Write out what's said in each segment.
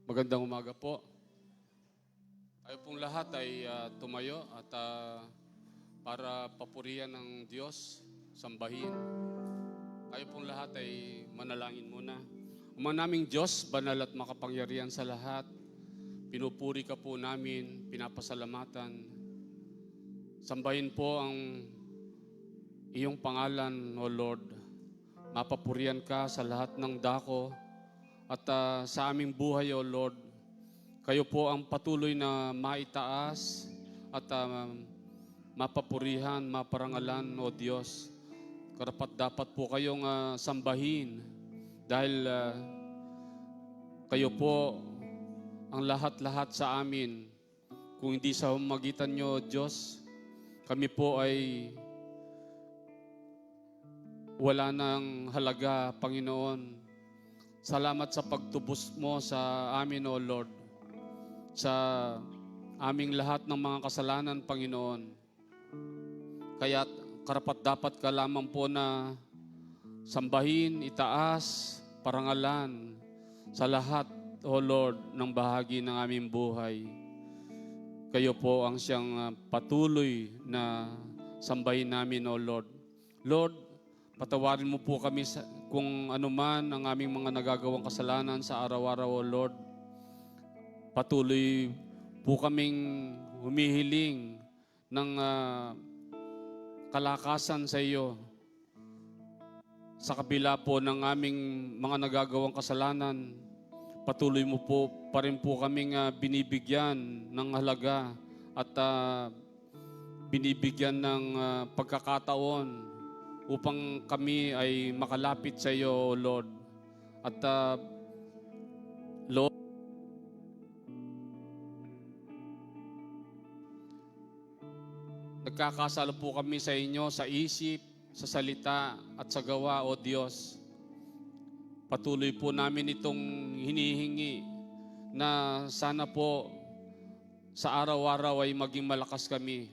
Magandang umaga po. Tayo pong lahat ay tumayo at para papurihan ng Diyos, sambahin. Tayo pong lahat ay manalangin muna. Ama naming Diyos, banal at makapangyarihan sa lahat, pinupuri ka po namin, pinapasalamatan. Sambahin po ang iyong pangalan, O Lord. Mapapurihan ka sa lahat ng dako at sa aming buhay, O Lord. Kayo po ang patuloy na maitaas at mapapurihan, maparangalan, O Diyos. Karapat dapat po kayong sambahin dahil kayo po ang lahat-lahat sa amin. Kung hindi sa magitan nyo, Diyos, kami po ay wala nang halaga, Panginoon. Salamat sa pagtubos mo sa amin, O Lord, sa aming lahat ng mga kasalanan, Panginoon. Kaya karapat dapat ka lamang po na sambahin, itaas, parangalan sa lahat, O Lord, ng bahagi ng aming buhay. Kayo po ang siyang patuloy na sambahin namin, O Lord. Lord, patawarin mo po kami kung anuman ang aming mga nagagawang kasalanan sa araw-araw, O Lord. Patuloy po kaming humihiling ng kalakasan sa iyo. Sa kabila po ng aming mga nagagawang kasalanan, patuloy mo po pa rin po kaming binibigyan ng halaga at binibigyan ng pagkakataon upang kami ay makalapit sa iyo, Lord. At Lord, nagkakasala po kami sa inyo sa isip, sa salita at sa gawa, O Diyos. Patuloy po namin itong hinihingi na sana po sa araw-araw ay maging malakas kami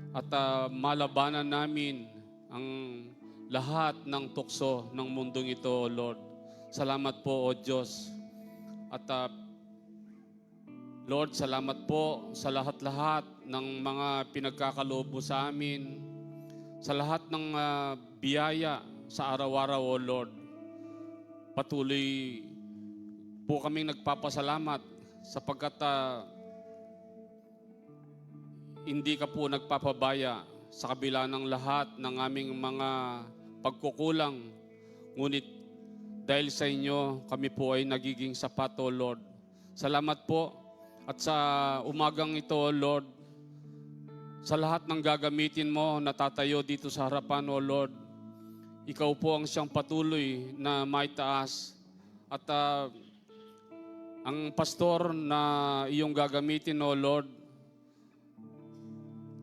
at malabanan namin ang lahat ng tukso ng mundong ito, O Lord. Salamat po, O Diyos. At Lord, salamat po sa lahat-lahat ng mga pinagkakaloob mo sa amin, sa lahat ng biyaya sa araw-araw, O Lord. Patuloy po kaming nagpapasalamat sapagkat hindi ka po nagpapabaya sa kabila ng lahat ng aming mga pagkukulang. Ngunit dahil sa inyo, kami po ay nagiging sapat, O Lord. Salamat po. At sa umagang ito, O Lord, sa lahat ng gagamitin mo na tatayo dito sa harapan, O Lord, ikaw po ang siyang patuloy na maitaas. At ang pastor na iyong gagamitin, O Lord,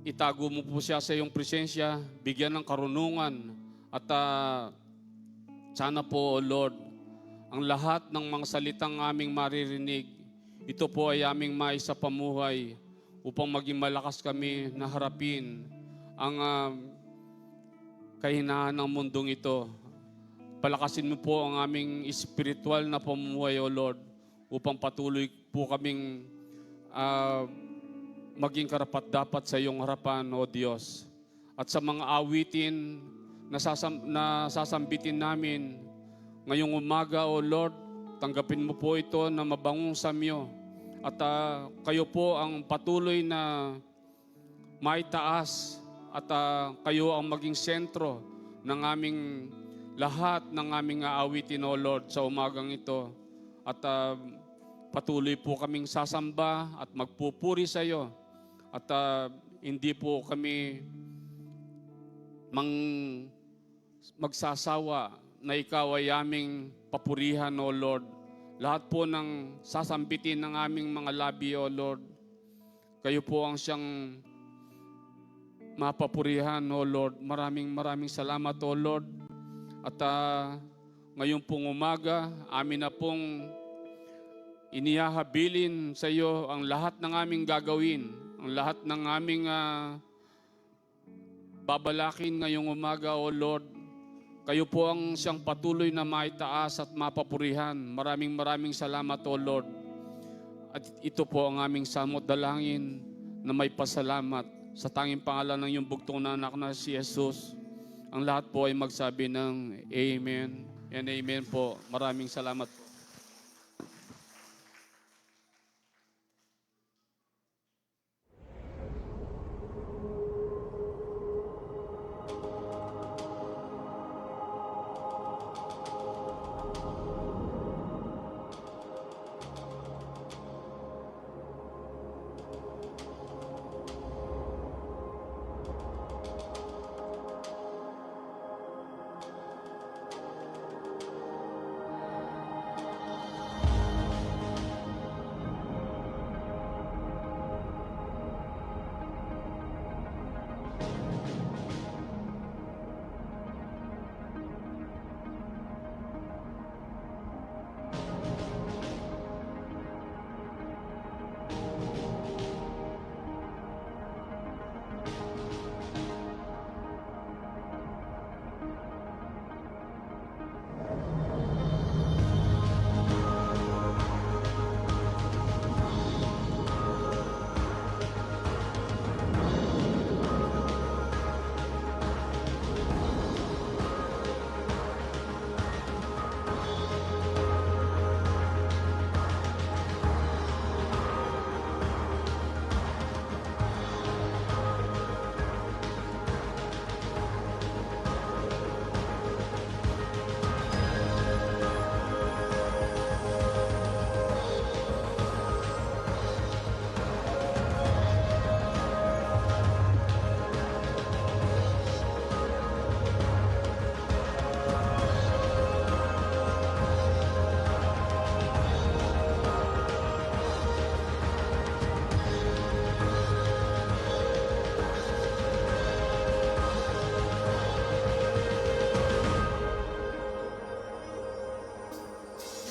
itago mo po siya sa iyong presensya, bigyan ng karunungan. At sana po, O Lord, ang lahat ng mga salitang aming maririnig, ito po ay aming maisapamuhay upang maging malakas kami na harapin ang kahinaan ng mundong ito. Palakasin mo po ang aming espiritual na pamumuhay, O Lord, upang patuloy po kaming maging karapat-dapat sa iyong harapan, O Diyos. At sa mga awitin na sasambitin namin ngayong umaga, O Lord, tanggapin mo po ito na mabangong samyo. At kayo po ang patuloy na maitaas at kayo ang maging sentro ng aming lahat ng aming aawitin, O Lord, sa umagang ito. At patuloy po kaming sasamba at magpupuri sa iyo. At hindi po kami magsasawa na ikaw ay aming papurihan, O Lord. Lahat po ng sasambitin ng aming mga labi, O Lord, kayo po ang siyang mapapurihan, O Lord. Maraming salamat, O Lord. At ngayon pong umaga, amin na pong inihahabilin sa iyo ang lahat ng aming gagawin, ang lahat ng aming babalakin ngayong umaga, O Lord. Kayo po ang siyang patuloy na maitaas at mapapurihan. Maraming salamat, O Lord. At ito po ang aming samot dalangin na may pasalamat sa tanging pangalan ng iyong bugtong na anak na si Jesus. Ang lahat po ay magsabi ng Amen and Amen po. Maraming salamat po.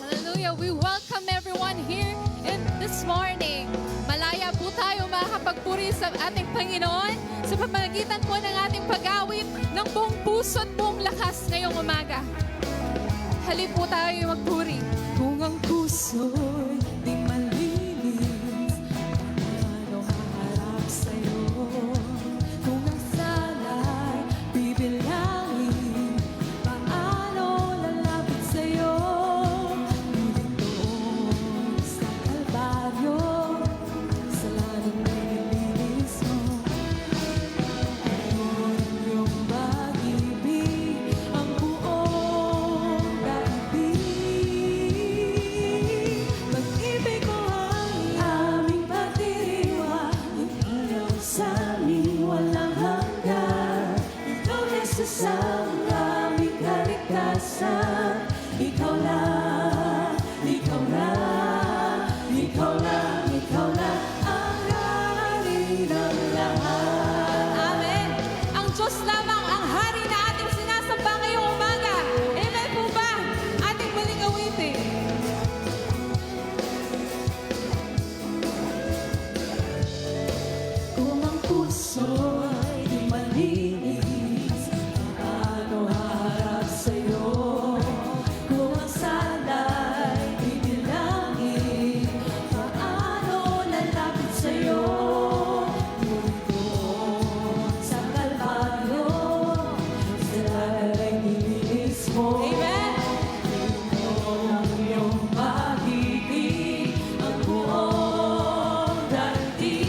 Hallelujah. We welcome everyone here this morning. Malaya po tayo makakapagpuri sa ating Panginoon sa pamamagitan po ng ating pag-awit ng buong puso at buong lakas ngayong umaga. Halip po tayo magpuri. Kung ang puso'y di malinis, paano haharap sa'yo? Kung ang sala'y bibilangin, paano lalapit sa'yo? Ngunit doon sa Kalbaryo, kasalanan mo'y nilinis mo. Ayun ang iyong pag-ibig, ang buong daigdig. Pag-ibig ko ay aming pagdiriwang, ikaw sa amin walang hanggan. Ikaw, Jesus, ang aming kaligtasan. Ikaw lang, ikaw lang, ikaw lang, ikaw lang ang hari ng lahat. Amen. Ang Diyos lamang ang hari na ating sinasamba ngayong umaga. Amen po ba? Ating muling awitin. Kung ang puso'y di malinis, paano haharap sa'yo? Kung ang sala'y bibilangin, paano lalapit sa'yo? Ngunit doon sa Kalbaryo, kasalanan ay nilinis mo. Amen. Ang iyong pag-ibig, ang buong daigdig.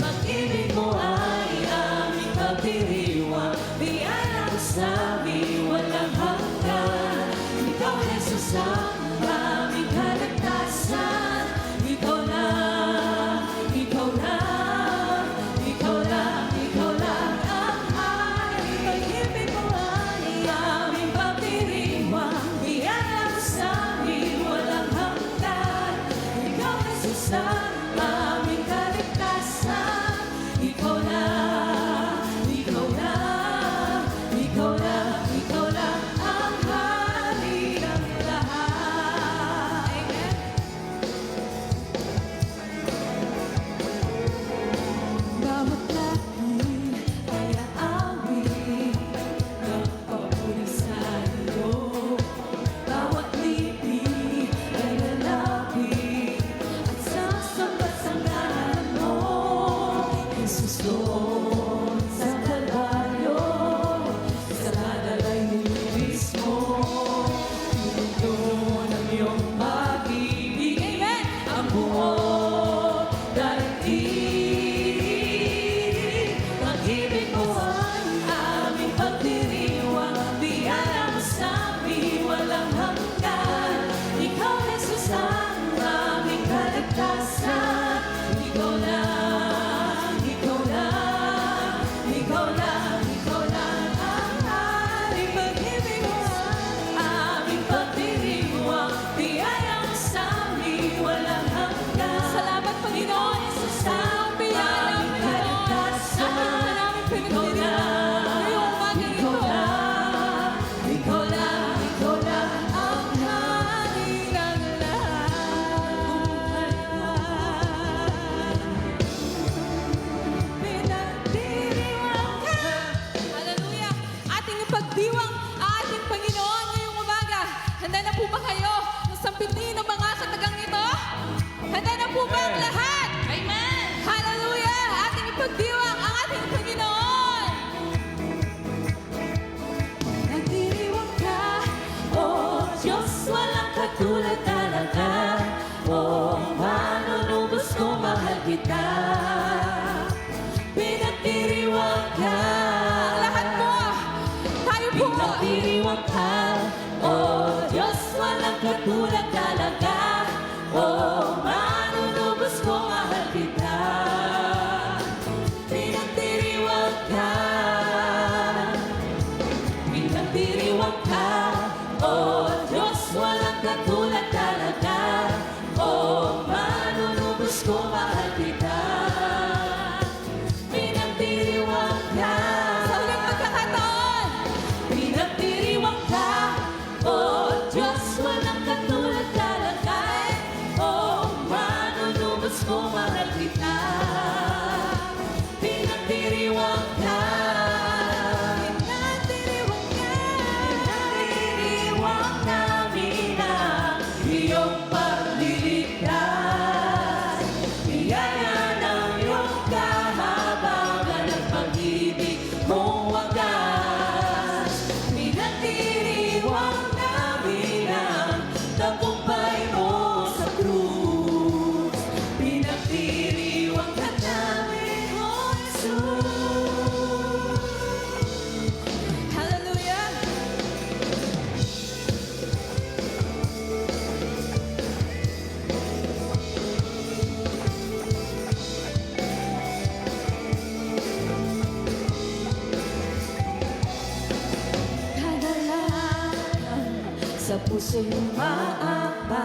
Pag-ibig mo ay aming pagdiriwang, biyaya mo sa amin walang hanggan. Ikaw, Jesus, ang aming kaligtasan. Ikaw lang, ikaw lang, ikaw lang, ikaw lang ang hari. Pag-ibig mo ay aming pagdiriwang, biyaya mo sa amin walang hanggan. Ikaw, Jesus, ang aming kaligtasan. Ikaw lang, ikaw lang, ikaw lang, ikaw lang ang hari ng lahat. Amen. Bawat lahi ay aawit ng papuri sa iyo. Bawat lipi ay lalapit doon sa Kalbaryo, sa nadalay ni mismo. Doon ang iyong pag-ibig, Amen. ang buong daigdig. Pag-ibig mo ay aming pagdiriwang, biyaya mo sa amin walang hanggan. Ikaw, Jesus, ang aming kaligtasan. Ikaw lang, ikaw lang, ikaw lang, ikaw lang ang aming pag-ibig mo ay aming pagdiriwang, biyaya mo sa amin walang hanggan. Salamat, Panginoon. Sa iyong biyaya, aming Panginoon. kaligtasan. Ating namin Ikaw pinagdiriwang ngayong umagang ikaw ito. lang, ikaw lang, ikaw lang ang Hari ng lahat. Pinagdiriwang ka. Hallelujah. Ating ipagdiwang ang ating Panginoon ngayong umaga. Handa na po ba kayo na sampitin ang mga katagang ito? Handa na po ba ang lahat? Amen. Hallelujah. Ating ipagdiwang ang ating Panginoon. Nagdiriwang ka, oh Diyos, walang katulad talaga. Oh, manunubos ko, mahal kita. Pinagdiriwang ka, Lahat po. Tayo po. pinagdiriwang ka, oh Diyos, walang katulad talaga. Oh, manunubos ko, mahal kita. Pinagdiriwang ka, pinagdiriwang ka, oh Diyos, walang katulad talaga. Oh, manunubos ko, mahal kita. Pinagdiriwang ka, Sa uling pagkakataon. pinagdiriwang ka, oh Diyos, walang katulad talaga. Oh, manunubos ko, mahal kita. Pinagdiriwang ka, Pinagdiriwang ka. pinagdiriwang namin ang iyong pagliligtas. Biyaya ng iyong kahabagan at pag-ibig mong wagas. Pinagdiriwang namin ang tagumpay mo sa krus. Pinagdiriwang ka namin, oh Jesus. Hallelujah. Kadalanan sa puso'y umaabang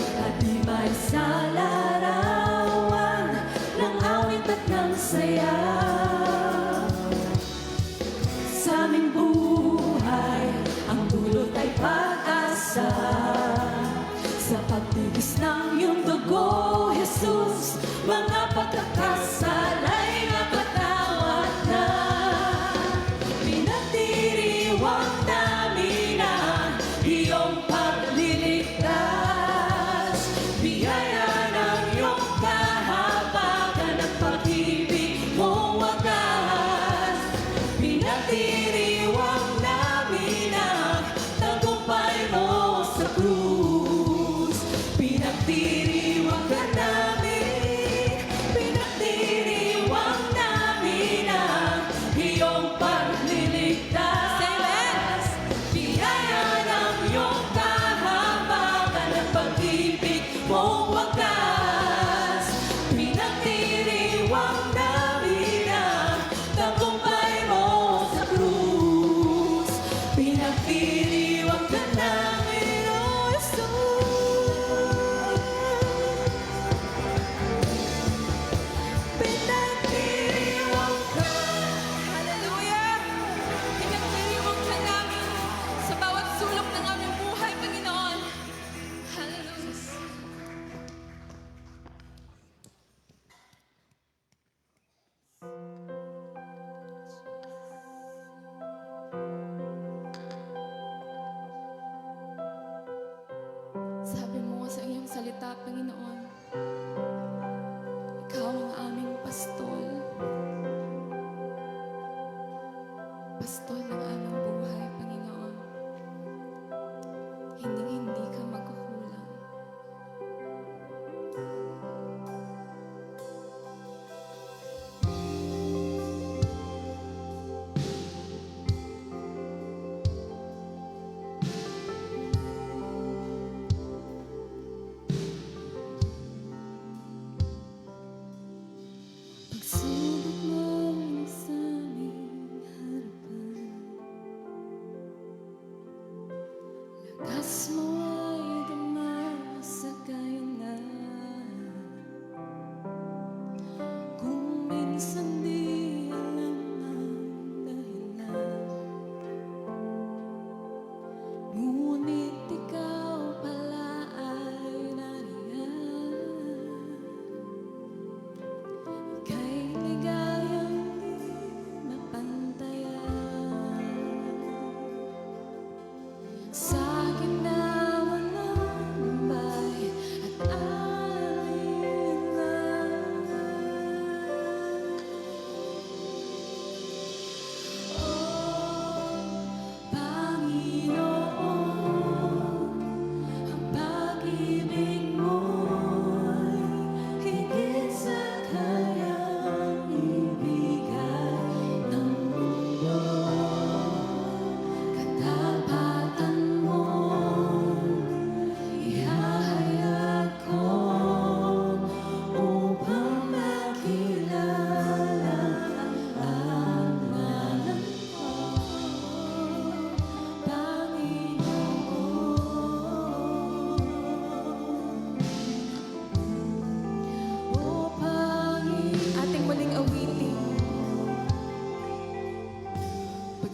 at di may sa larawan ng awit at ng saya. Sa aming buhay, ang dulot ay pag-asa. Sa pagtibis ng iyong dugo, Jesus, mga pagkakasala'y napatawad na. Pinagdiriwang namin ang iyong pagliligtas. Biyaya ng iyong kahabagan at pag-ibig mong wagas. Pinagdiriwang namin ang tagumpay mo sa krus. Pinagdiriwang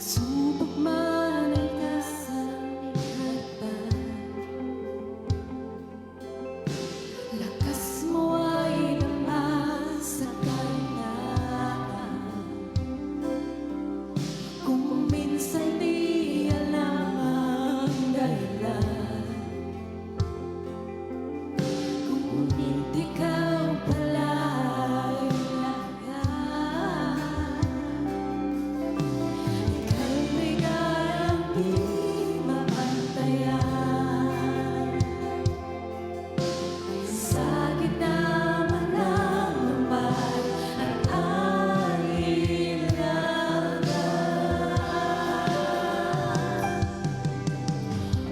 Subok man ang kasang harapan, lakas mo ay naman sa kalingaan. Kung minsan di alam ang dahilan, kung ikaw pala ay lahat, ika'y ligayang di mapantayan. Sa gitna man ng lumbay at alinlangan,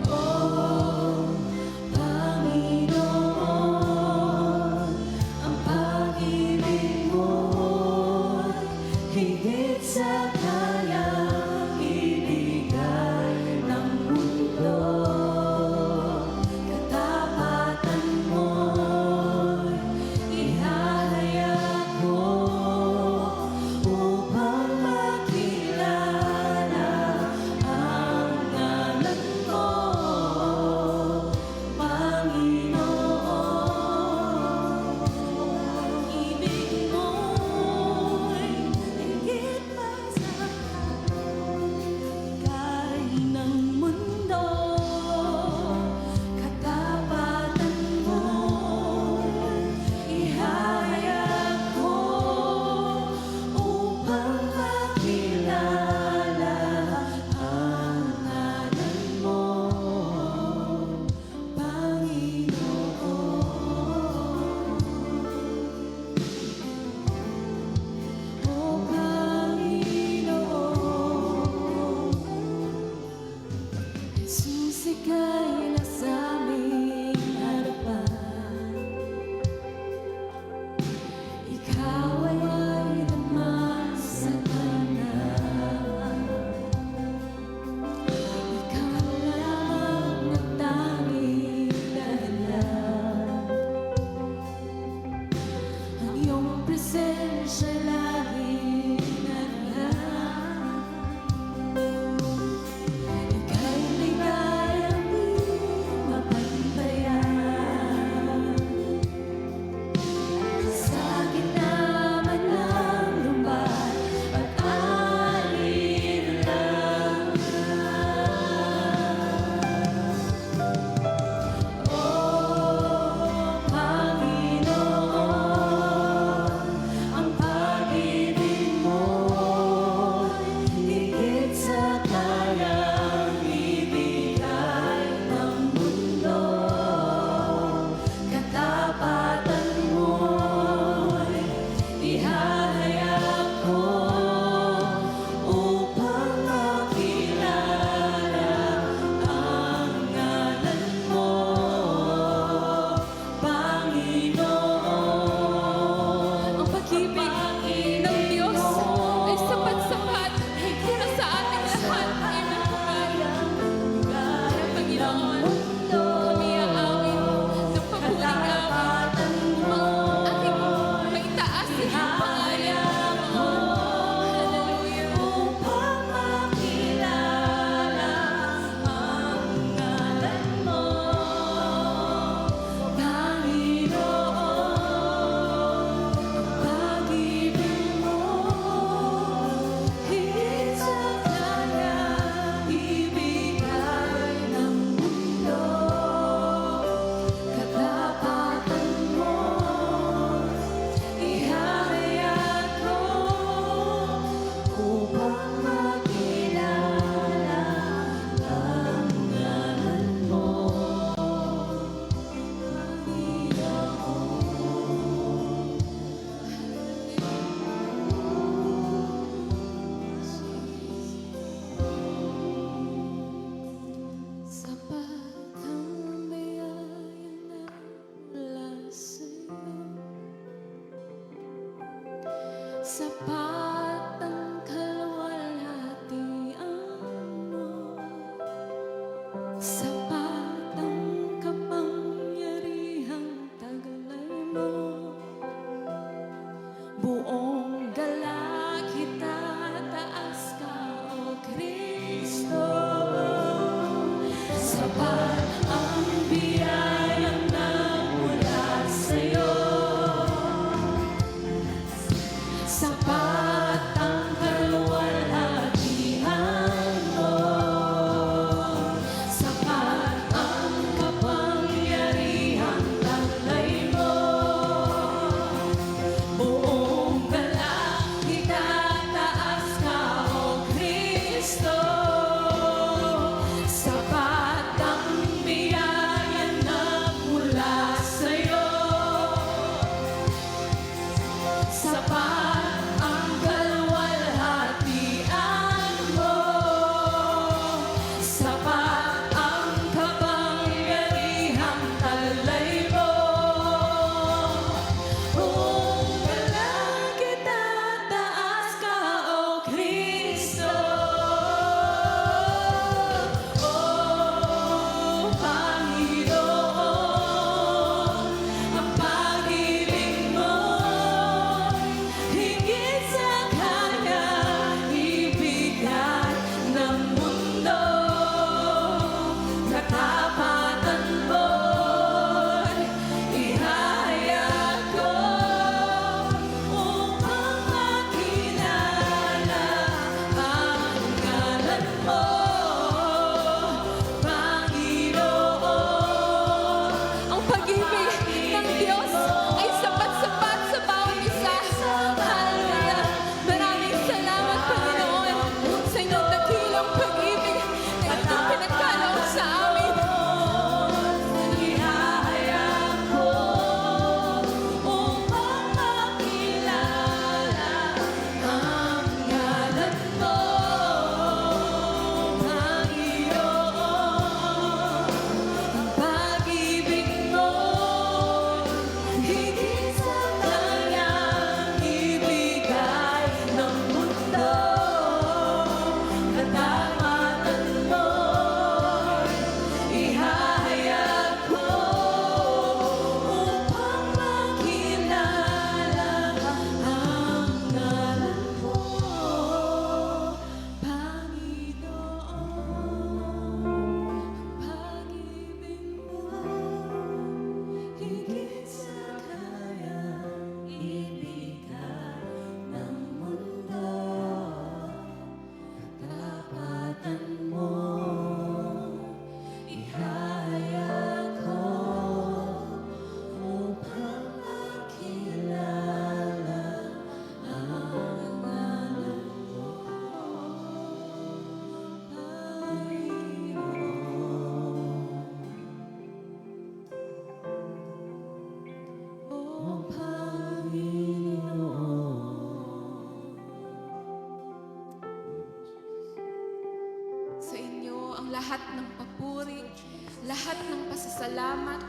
oh Panginoon, ang pag-ibig mo'y higit sa kayang ibigay ng mundo. Katapatan mo'y ihahayag ko upang makilala ang ngalan mo, Panginoon. Ibig mo'y higit pa sa kahit ng mundo. Katapatan mo'y ihahayag ko upang makilala ang ngalan mo, Panginoon. O Panginoon, Jesus, ika'y nasa aming harapan. Ikaw ay naman sa kanan. Ikaw lamang ang tanging dahilan. Ang iyong presensya laging nariyan. Ika'y ligayang di mapantayan. Sa gitna man ng lumbay at alinlangan, oh Panginoon, ang pag-ibig mo'y higit sa kayang ibigay ng mundo. Katapatan mo'y ihahayag ko upang makilala ang ngalan mo, Panginoon. Ang pag-ibig ng Diyos ay sapat-sapat para sa ating lahat. Amen po, God. Kaya Panginoon, kami aawit ng pabuling awit. Aking maitaas ang iyong pangalan. Hallelujah. Upang makilala ang ngalan mo, Panginoon. Ang pag-ibig mo higit sa kayang ibigay ng mundo. Katapatan mo ihahayag ko upang makilala ang ngalan mo, sapat ang biyaya na mula sa'yo. Sapat ang kaluwalhatian mo. Sapat ang kapangyarihang taglay mo. Buong galak kita taas ka, O Kristo. lahat ng papuri, lahat ng pasasalamat,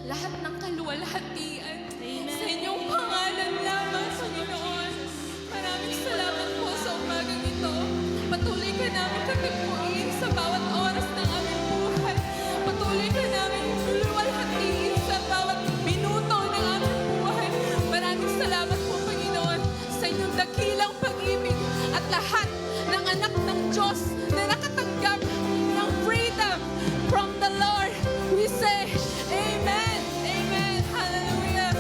lahat ng kaluwalhatian sa inyong pangalan lamang, Panginoon. Maraming salamat po sa umagang ito. Patuloy ka namin katipuin sa bawat oras ng aming buhay. Patuloy ka namin luwalhatiin sa bawat minuto ng aming buhay. Maraming salamat po, Panginoon, sa inyong dakilang pag-ibig at lahat ng anak ng Diyos na nakatanggap ng freedom from the Lord. We say, Amen. Amen. Hallelujah.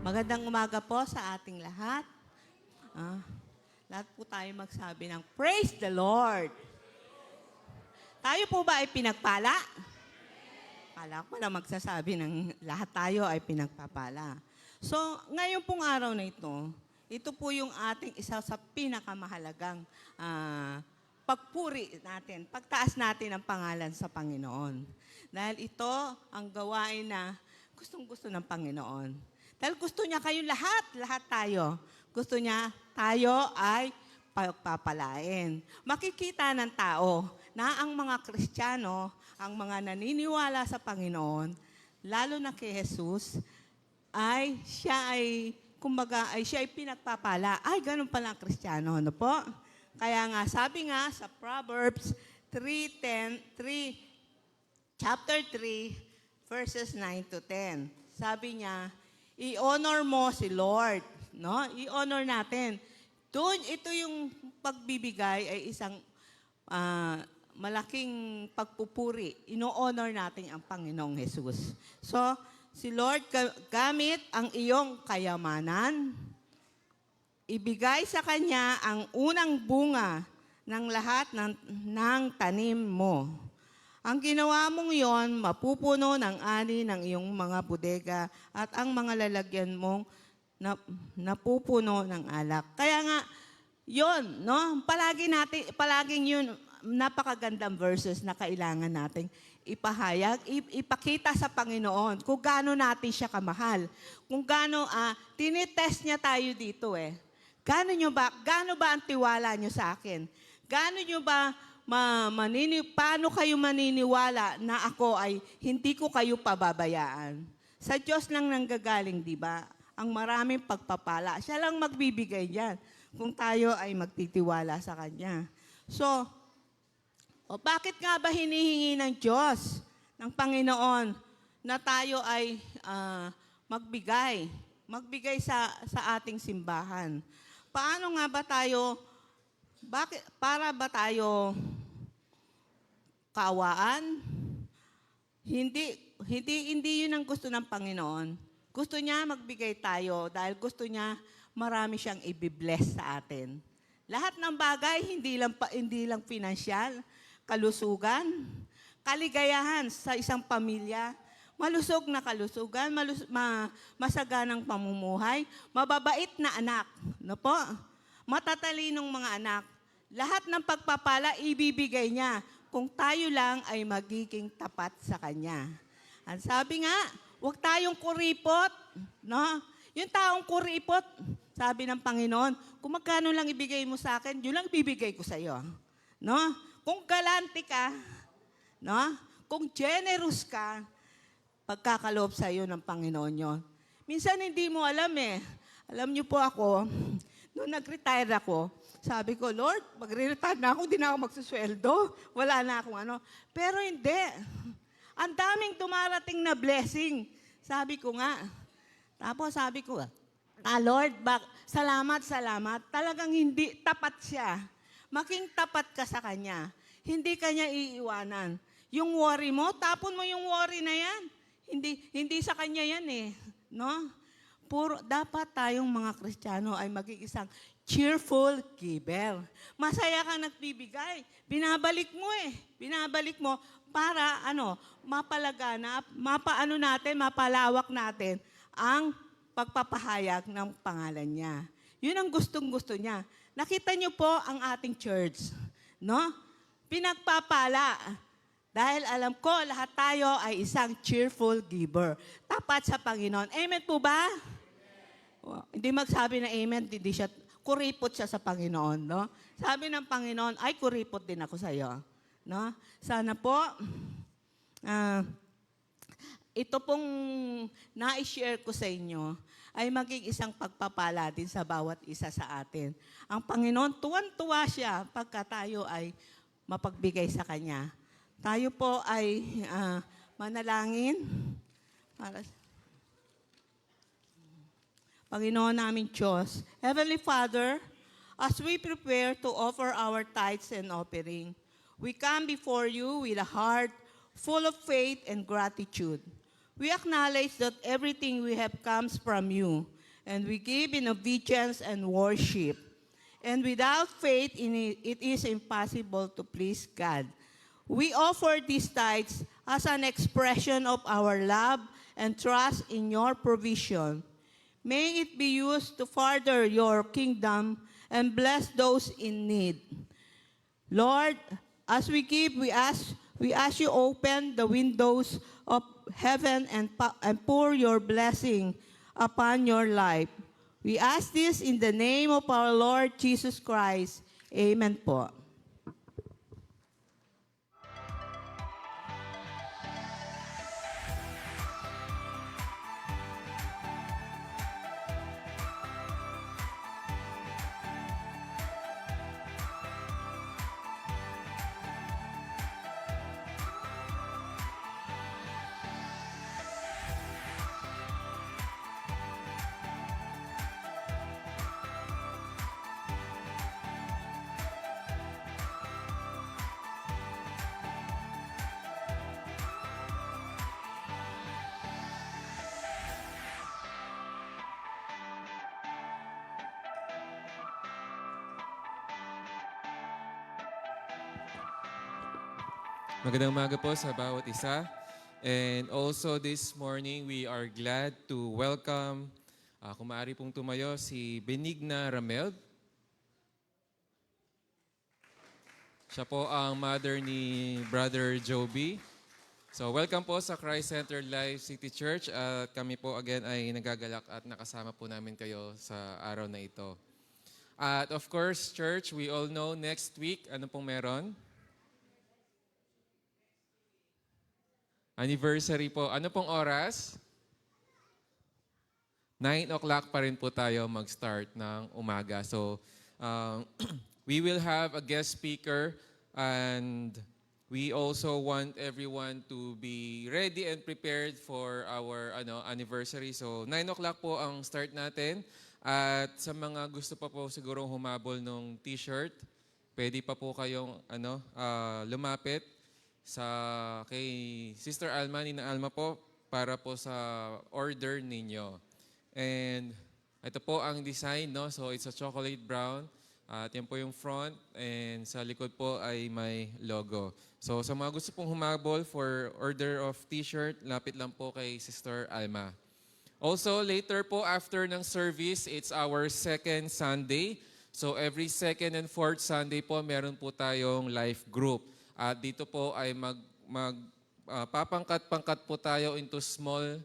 Magandang umaga po sa ating lahat. Lahat po tayo magsabi ng Praise the Lord. Tayo po ba ay pinagpala? Kala ko lang magsasabi ng lahat tayo ay pinagpapala. So, ngayon pong araw na ito po yung ating isa sa pinakamahalagang pagpuri natin, pagtaas natin ang pangalan sa Panginoon. Dahil ito ang gawain na gustong-gusto ng Panginoon. Dahil gusto niya kayong lahat tayo. Gusto niya tayo ay pagpapalain. Makikita ng tao na ang mga Kristiyano, ang mga naniniwala sa Panginoon, lalo na kay Jesus, siya ay pinagpapala. Ay, ganun pala ang Kristiyano, ano po? Kaya nga, sabi nga sa Proverbs chapter 3, verses 9 to 10. Sabi niya, i-honor mo si Lord, no? I-honor natin. Ito yung pagbibigay ay isang malaking pagpupuri. Ino-honor natin ang Panginoong Jesus. So, si Lord, gamit ang iyong kayamanan, ibigay sa Kanya ang unang bunga ng lahat ng tanim mo. Ang ginawa mong yon, mapupuno ng ani ng iyong mga bodega at ang mga lalagyan mong napupuno ng alak. Kaya nga, yon, no? Palaging yun, napakagandang verses na kailangan nating ipahayag, ipakita sa Panginoon kung gaano natin siya kamahal. Kung gaano, tinitest niya tayo dito eh. Gaano ba ang tiwala niyo sa akin? Gaano niyo ba paano kayo maniniwala na ako ay hindi ko kayo pababayaan? Sa Diyos lang nanggagaling, di ba? Ang maraming pagpapala. Siya lang magbibigay yan kung tayo ay magtitiwala sa Kanya. So, bakit nga ba hinihingi ng Diyos, ng Panginoon, na tayo ay magbigay sa ating simbahan? Paano nga ba tayo, para ba tayo kaawaan? Hindi yun ang gusto ng Panginoon. Gusto niya magbigay tayo dahil gusto niya marami siyang i-bless sa atin. Lahat ng bagay, hindi lang pinansyal, kalusugan, kaligayahan sa isang pamilya, malusog na kalusugan, masaganang pamumuhay, mababait na anak, no po? Matatalinong mga anak. Lahat ng pagpapala ibibigay niya kung tayo lang ay magiging tapat sa Kanya. Ang sabi nga, huwag tayong kuripot, no? Yung taong kuripot, sabi ng Panginoon, kung magkano lang ibigay mo sa akin, yun lang ibibigay ko sa iyo. No? Kung galante ka, no? Kung generous ka, pagkakaloob sa iyo ng Panginoon yon. Minsan hindi mo alam eh. Alam niyo po ako, noong nag-retire ako, sabi ko, Lord, magre-retire na ako, hindi na ako magsusweldo. Wala na akong ano. Pero hindi. Ang daming dumarating na blessing. Sabi ko nga. Tapos sabi ko, Lord, salamat, salamat. Talagang hindi tapat siya. Making tapat ka sa Kanya. Hindi Kanya iiwanan. Yung worry mo, tapon mo yung worry na yan. Hindi sa Kanya yan eh. No? Dapat tayong mga Kristiyano ay maging isang cheerful giver. Masaya kang nagbibigay. Binabalik mo eh. Binabalik mo para mapalaganap, mapalawak natin ang pagpapahayag ng pangalan niya. Yun ang gustong-gusto niya. Nakita niyo po ang ating church, no? Pinagpapala. Dahil alam ko, lahat tayo ay isang cheerful giver. Tapat sa Panginoon. Amen po ba? Hindi magsabi na amen, hindi siya, kuripot siya sa Panginoon, no? Sabi ng Panginoon, ay kuripot din ako sa iyo. No? Sana po, ito pong na-share ko sa inyo ay maging isang pagpapala din sa bawat isa sa atin. Ang Panginoon, tuwan-tuwa siya pagka tayo ay mapagbigay sa Kanya. Tayo po ay manalangin para Panginoon naming Diyos. Heavenly Father, as we prepare to offer our tithes and offering, we come before you with a heart full of faith and gratitude. We acknowledge that everything we have comes from you, and we give in obedience and worship. And without faith in it is impossible to please God. We offer these tithes as an expression of our love and trust in your provision. May it be used to further your kingdom and bless those in need. Lord, as we give, we ask you open the windows of heaven and pour your blessing upon your life. We ask this in the name of our Lord Jesus Christ. Amen po. Magandang umaga po sa bawat isa. And also this morning, we are glad to welcome, kung maaari pong tumayo, si Benigna Ramel. Siya po ang mother ni Brother Joby. So welcome po sa Christ Center Life City Church. At kami po again ay nagagalak at nakasama po namin kayo sa araw na ito. At of course, church, we all know next week, ano pong meron? Anniversary po. Ano pong oras? 9 o'clock pa rin po tayo mag-start ng umaga. So, we will have a guest speaker and we also want everyone to be ready and prepared for our anniversary. So, 9 o'clock po ang start natin. At sa mga gusto pa po sigurong humabol ng t-shirt, pwede pa po kayong lumapit kay Sister Alma, Nina Alma po, para po sa order ninyo. And ito po ang design, no? So it's a chocolate brown. At yan po yung front. And sa likod po ay may logo. So sa mga gusto pong humabol for order of t-shirt, lapit lang po kay Sister Alma. Also, later po after ng service, it's our second Sunday. So every second and fourth Sunday po, meron po tayong life group. At dito po ay papangkat-pangkat po tayo into small,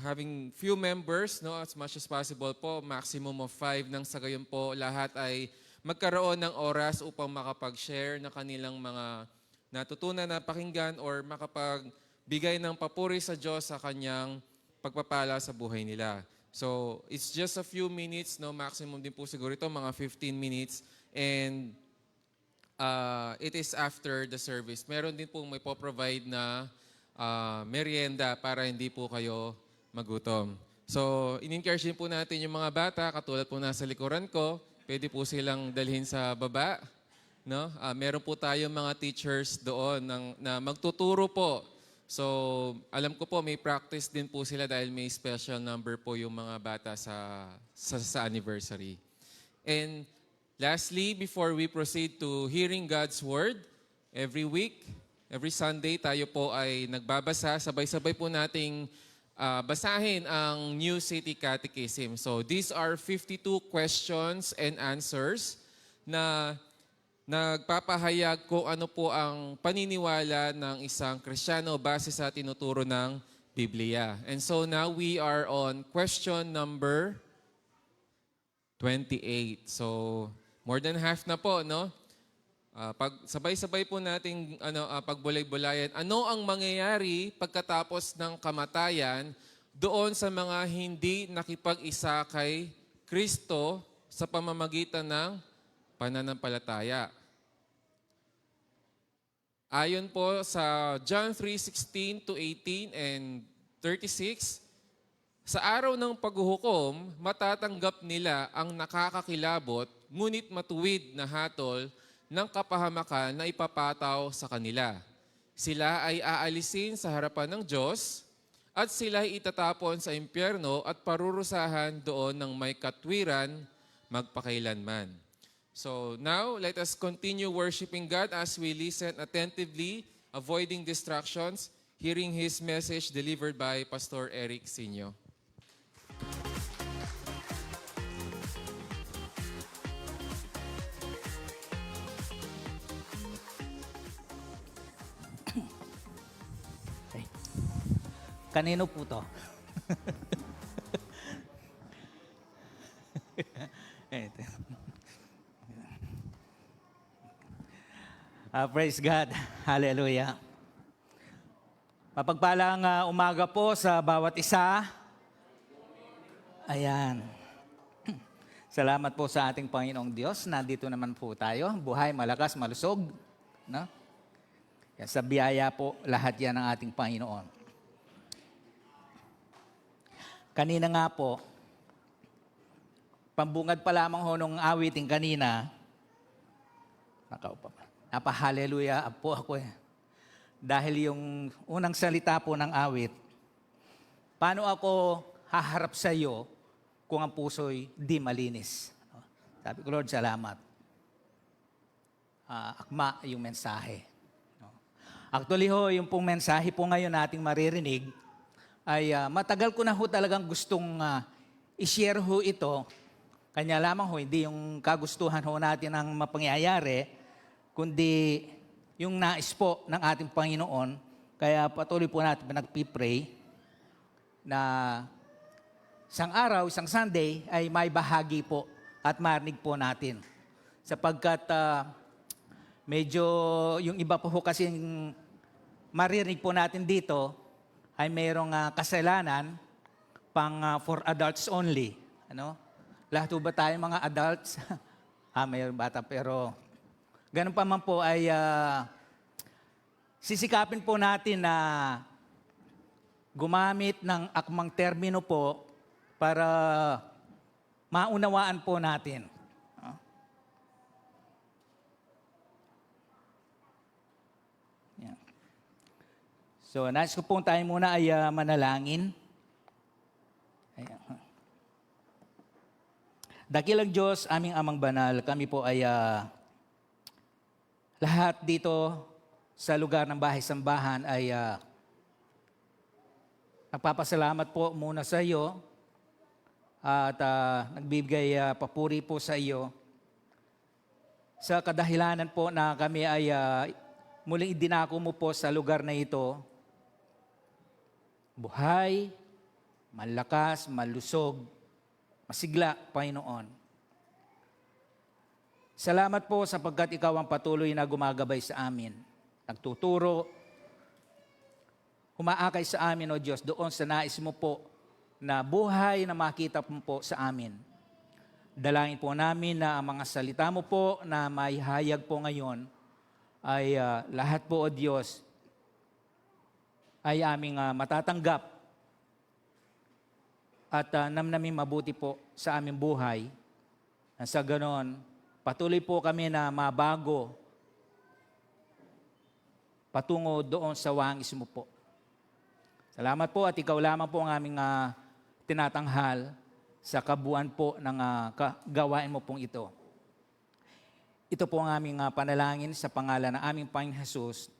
having few members, no, as much as possible po, maximum of 5 nang sa gayon po lahat ay magkaroon ng oras upang makapag-share na kanilang mga natutunan na pakinggan or makapagbigay ng papuri sa Diyos sa kanyang pagpapala sa buhay nila. So, it's just a few minutes, no, maximum din po siguro ito, mga 15 minutes, and it is after the service. Meron din po may po-provide na merienda para hindi po kayo magutom. So, in-encourage din po natin yung mga bata, katulad po nasa likuran ko, pwede po silang dalhin sa baba. No? Meron po tayong mga teachers doon na magtuturo po. So, alam ko po may practice din po sila dahil may special number po yung mga bata sa anniversary. And lastly, before we proceed to hearing God's Word, every week, every Sunday, tayo po ay nagbabasa. Sabay-sabay po nating basahin ang New City Catechism. So these are 52 questions and answers na nagpapahayag kung ano po ang paniniwala ng isang Kristiyano base sa tinuturo ng Biblia. And so now we are on question number 28. So more than half na po, no? Pag sabay-sabay po nating pagbulay-bulayan, ano ang mangyayari pagkatapos ng kamatayan doon sa mga hindi nakipag-isa kay Kristo sa pamamagitan ng pananampalataya? Ayon po sa John 3:16 to 18 and 36, sa araw ng paghuhukom, matatanggap nila ang nakakakilabot ngunit matuwid na hatol ng kapahamakan na ipapataw sa kanila. Sila ay aalisin sa harapan ng Diyos at sila ay itatapon sa impyerno at parurusahan doon ng may katwiran magpakailanman. So now, let us continue worshiping God as we listen attentively, avoiding distractions, hearing His message delivered by Pastor Eric Sinyo. Kanino po to? Praise God. Hallelujah. Mapagpalang umaga po sa bawat isa. Ayan. Salamat po sa ating Panginoong Diyos. Nandito naman po tayo. Buhay, malakas, malusog. No? Sa biyaya po, lahat yan ng ating Panginoon. Kanina nga po, pambungad pa lamang ho nung awiting kanina, napahaleluya po ako eh. Dahil yung unang salita po ng awit, paano ako haharap sa iyo kung ang puso'y di malinis? Sabi ko, Lord, salamat. Akma yung mensahe. Actually ho, yung pong mensahe po ngayon nating maririnig, ay matagal ko na ho talagang gustong i-share ho ito. Kanya lamang ho, hindi yung kagustuhan ho natin ang mapangyayari, kundi yung nais po ng ating Panginoon. Kaya patuloy po natin nagpipray na isang araw, isang Sunday, ay may bahagi po at marinig po natin. Sapagkat medyo yung iba po ho kasing maririnig po natin dito, ay mayroong kasalanan for adults only. Ano? Lahat ba tayo mga adults? Mayroong bata, pero ganun pa man po ay sisikapin po natin na gumamit ng akmang termino po para maunawaan po natin. So, nais ko pong tayo muna ay manalangin. Ayan. Dakilang Diyos, aming Amang Banal, kami po ay lahat dito sa lugar ng bahay-sambahan ay nagpapasalamat po muna sa iyo at nagbibigay papuri po sa iyo sa kadahilanan po na kami ay muling idinako mo po sa lugar na ito. Buhay, malakas, malusog, masigla, Panginoon. Salamat po sapagkat ikaw ang patuloy na gumagabay sa amin. Nagtuturo, humaakay sa amin, O Diyos, doon sa nais mo po na buhay na makita mo po sa amin. Dalangin po namin na ang mga salita mo po na may hayag po ngayon ay lahat po, O Diyos, ay aming matatanggap at namnamin mabuti po sa aming buhay. Sa ganon, patuloy po kami na mabago patungo doon sa wangis mo po. Salamat po at ikaw lamang po ang aming tinatanghal sa kabuuan po ng gawain mo pong ito. Ito po ang aming panalangin sa pangalan ng aming Panginoon Jesus.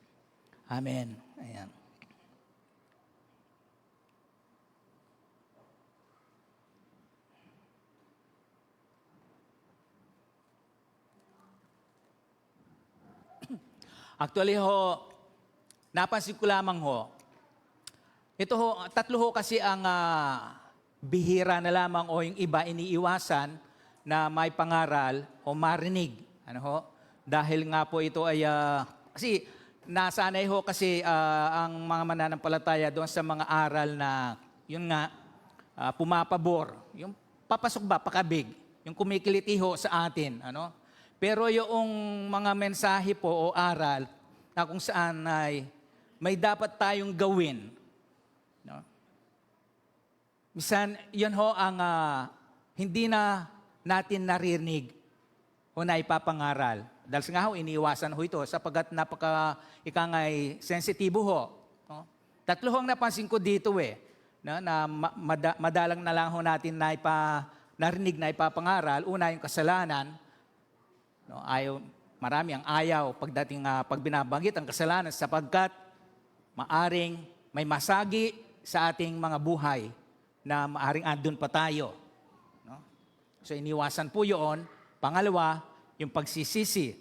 Amen. Ayan. Actually ho, napansin ko lamang ho, ito ho, tatlo ho kasi ang bihira na lamang o yung iba iniiwasan na may pangaral o marinig. Ano ho? Dahil nga po ito ay, kasi nasanay ho kasi ang mga mananampalataya doon sa mga aral na, yun nga, pumapabor. Yung papasok ba, pakabig. Yung kumikiliti ho sa atin. Ano? Pero yung mga mensahe po o aral na kung saan ay may dapat tayong gawin. No? Minsan, yun ho ang hindi na natin naririnig o naipapangaral. Dahil nga ho, iniiwasan ho ito sapagkat ikangay sensitibo ho. No? Tatlo ho ang napansin ko dito no? Na madalang na lang ho natin narinig na ipapangaral. Una, yung kasalanan. No, marami ang ayaw pagdating pag binabanggit ang kasalanan sapagkat maaring may masagi sa ating mga buhay na maaring andun pa tayo. No? So iniwasan po yun. Pangalawa, yung pagsisisi.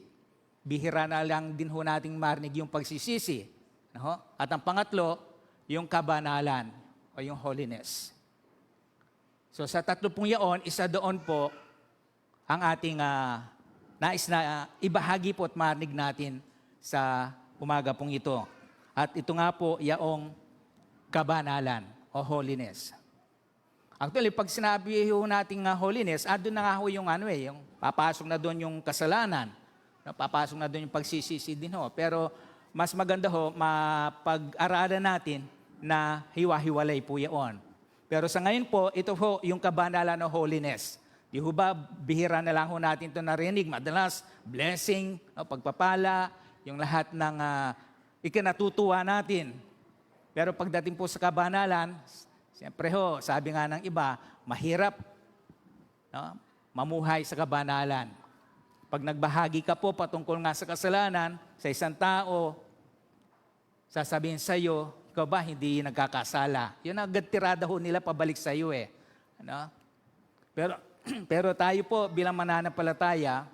Bihira na lang din ho nating marinig yung pagsisisi. No? At ang pangatlo, yung kabanalan o yung holiness. So sa tatlo pong yaon, isa doon po ang ating nais na ibahagi po at marinig natin sa umaga pong ito. At ito nga po, yaong kabanalan o holiness. Actually, pag sinabi ho natin holiness, doon na nga ho yung yung papasok na doon yung kasalanan. Papasok na doon yung pagsisisi din ho. Pero mas maganda ho, mapag-aralan natin na hiwa-hiwalay po yaon. Pero sa ngayon po, ito ho yung kabanalan o holiness. Di ho ba, bihira na lang ho natin ito narinig. Madalas, blessing, pagpapala, yung lahat ng ikinatutuwa natin. Pero pagdating po sa kabanalan, siyempre ho, sabi nga ng iba, mahirap mamuhay sa kabanalan. Pag nagbahagi ka po patungkol nga sa kasalanan, sa isang tao, sasabihin sa iyo, ikaw ba hindi nagkakasala? Yun agad tirada ho nila pabalik sa iyo Ano? Pero tayo po bilang mananampalataya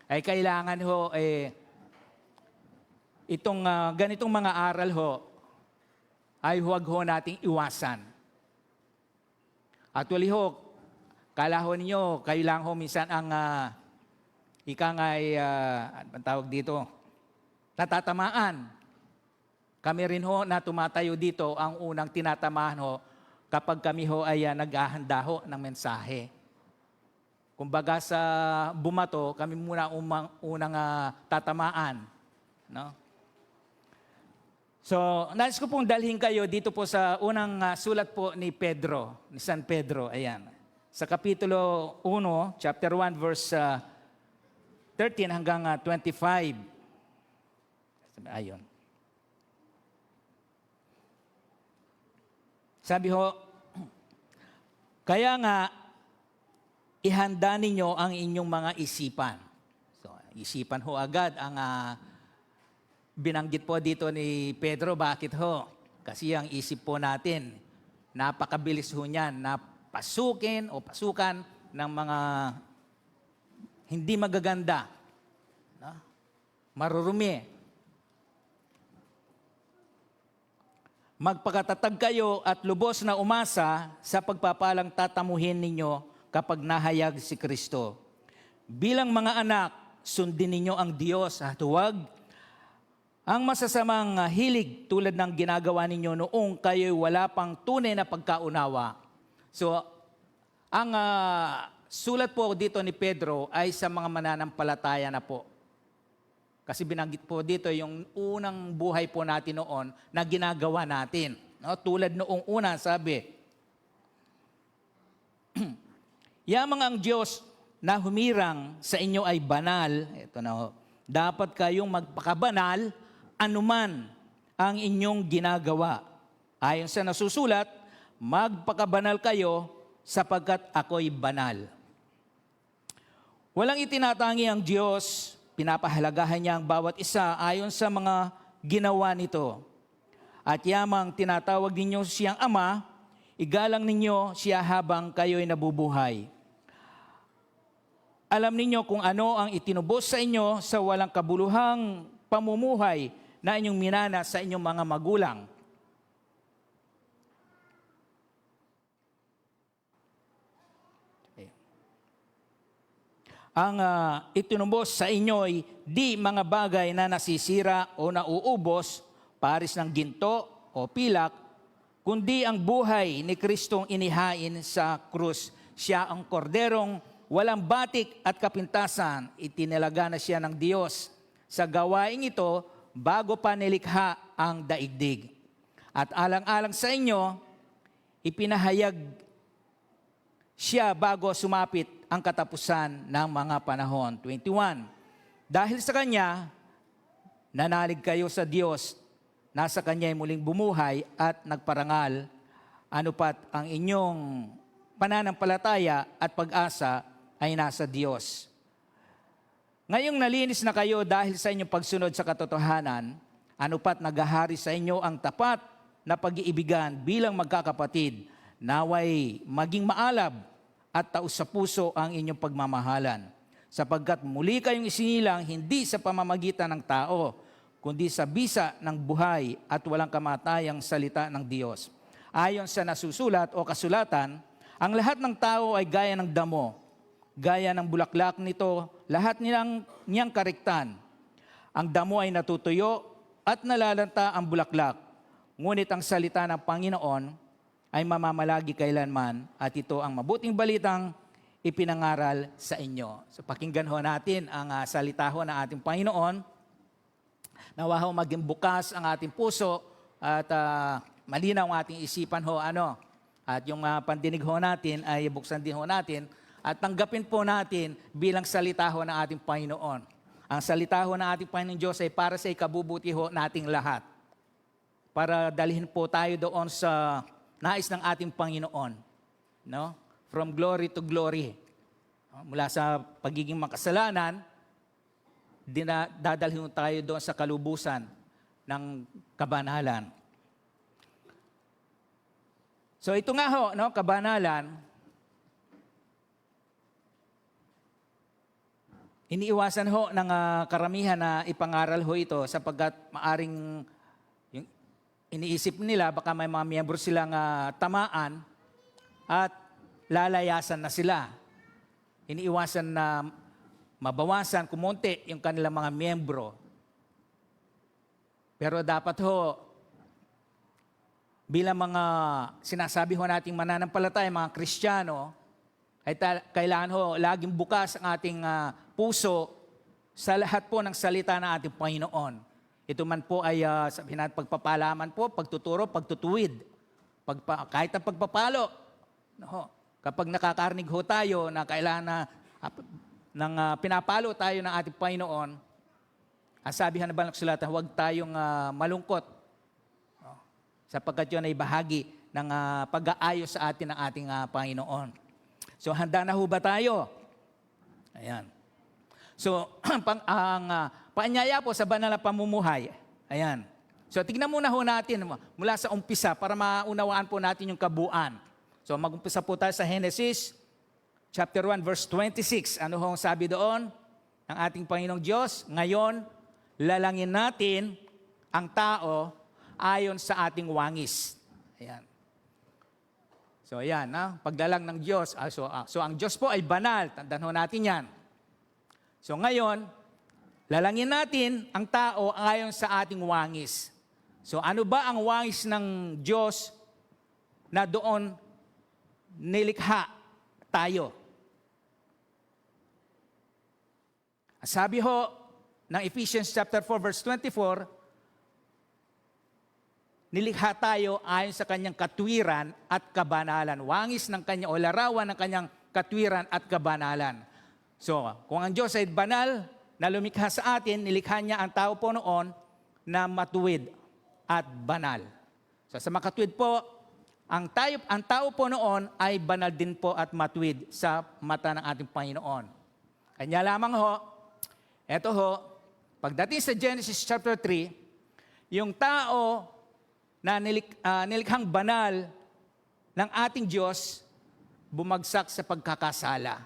ay kailangan ho itong ganitong mga aral ho ay huwag ho nating iwasan. Actually ho, kala ho ninyo, kayo lang ho minsan ang ano tawag dito, natatamaan. Kami rin ho na tumatayo dito ang unang tinatamaan ho kapag kami ho ay naghahanda ho ng mensahe. Kumbaga sa bumato, kami muna unang tatamaan. No? So, nais ko pong dalhin kayo dito po sa unang sulat po ni Pedro, ni San Pedro. Ayan. Sa Kapitulo 1, chapter 1, verse 13 hanggang 25. Ayun. Sabi ho, kaya nga, ihanda ninyo ang inyong mga isipan. So, isipan ho agad ang binanggit po dito ni Pedro. Bakit ho? Kasi ang isip po natin, napakabilis ho niyan na pasukan ng mga hindi magaganda. No? Marurumi. Magpakatatag kayo at lubos na umasa sa pagpapalang tatamuhin ninyo kapag nahayag si Kristo. Bilang mga anak, sundin ninyo ang Diyos at huwag ang masasamang hilig tulad ng ginagawa ninyo noong kayo'y wala pang tunay na pagkaunawa. So, ang sulat po dito ni Pedro ay sa mga mananampalataya na po. Kasi binanggit po dito yung unang buhay po natin noon na ginagawa natin. No? Tulad noong una, sabi, Yamang ang Diyos na humirang sa inyo ay banal. Ito na ho. Dapat kayong magpakabanal anuman ang inyong ginagawa. Ayon sa nasusulat, magpakabanal kayo sapagkat ako'y banal. Walang itinatangi ang Diyos, pinapahalagahan niya ang bawat isa ayon sa mga ginawa nito. At yamang tinatawag ninyo siyang Ama, igalang ninyo siya habang kayo'y nabubuhay. Alam ninyo kung ano ang itinubos sa inyo sa walang kabuluhang pamumuhay na inyong minana sa inyong mga magulang. Ang itinubos sa inyo ay di mga bagay na nasisira o nauubos, paris ng ginto o pilak, kundi ang buhay ni Kristong inihain sa krus. Siya ang korderong walang batik at kapintasan, itinalaga na siya ng Diyos. Sa gawaing ito, bago pa nilikha ang daigdig. At alang-alang sa inyo, ipinahayag siya bago sumapit ang katapusan ng mga panahon. 21. Dahil sa Kanya, nanalig kayo sa Diyos, nasa Kanya'y muling bumuhay at nagparangal, anupat ang inyong pananampalataya at pag-asa ay nasa Diyos. Ngayong nalinis na kayo dahil sa inyong pagsunod sa katotohanan, anupat naghahari sa inyo ang tapat na pag-iibigan bilang magkakapatid, naway maging maalab at taos sa puso ang inyong pagmamahalan, sapagkat muli kayong isinilang hindi sa pamamagitan ng tao, kundi sa bisa ng buhay at walang kamatayang salita ng Diyos. Ayon sa nasusulat o kasulatan, ang lahat ng tao ay gaya ng damo, gaya ng bulaklak nito, lahat niyang kariktan. Ang damo ay natutuyo at nalalanta ang bulaklak, ngunit ang salita ng Panginoon ay mamamalagi kailanman, at ito ang mabuting balitang ipinangaral sa inyo. So pakinggan ho natin ang salita ho ng ating Panginoon. Nawa ho maging bukas ang ating puso at malinaw ang ating isipan ho. At yung pandinig ho natin ay buksan din ho natin at tanggapin po natin bilang salita ho ng ating Panginoon. Ang salita ho ng ating Panginoon Diyos ay para sa ikabubuti ho nating lahat. Para dalhin po tayo doon sa nais ng ating Panginoon. No? From glory to glory. Mula sa pagiging makasalanan, dadalhin tayo doon sa kalubusan ng kabanalan. So ito nga ho, no, kabanalan, iniiwasan ho ng karamihan na ipangaral ho ito sapagkat maaring iniisip nila baka may mga miyembro silang tamaan at lalayasan na sila. Iniiwasan na mabawasan, kumonte yung kanilang mga miyembro. Pero dapat ho, bilang mga sinasabi ho nating mananampalataya, mga Kristiyano, ay kailangan ho laging bukas ang ating puso sa lahat po ng salita ng ating Panginoon. Ito man po ay sabihin natin pagpapalaman po, pagtuturo, pagtutuwid, kahit ang pagpapalo. No, kapag nakakarinig ho tayo na kailangan na pinapalo tayo ng ating Panginoon, sabihan na ba ng kasulatan, huwag tayong malungkot. No, sapagkat yun ay bahagi ng pag-aayos sa atin ng ating Panginoon. So handa na ho ba tayo? Ayan. So, ang paanyaya po sa banal na pamumuhay. Ayan. So, tignan muna ho natin mula sa umpisa para maunawaan po natin yung kabuuan. So, mag-umpisa po tayo sa Genesis, chapter 1, verse 26. Ano ho ang sabi doon ng ating Panginoong Diyos? Ngayon, lalangin natin ang tao ayon sa ating wangis. Ayan. So, ayan. Pagdalang ng Diyos. So, ang Diyos po ay banal. Tandaan ho natin yan. So ngayon, lalangin natin ang tao ayon sa ating wangis. So ano ba ang wangis ng Diyos na doon nilikha tayo? Sabi ho ng Ephesians chapter 4 verse 24, nilikha tayo ayon sa kanyang katwiran at kabanalan. Wangis ng kanya o larawan ng kanyang katwiran at kabanalan. So, kung ang Diyos ay banal na lumikha sa atin, nilikha niya ang tao po noon na matuwid at banal. So, sa makatuwid po, ang tao po noon ay banal din po at matuwid sa mata ng ating Panginoon. Kanya lamang ho, eto ho, pagdating sa Genesis chapter 3, yung tao na nilikhang banal ng ating Diyos, bumagsak sa pagkakasala.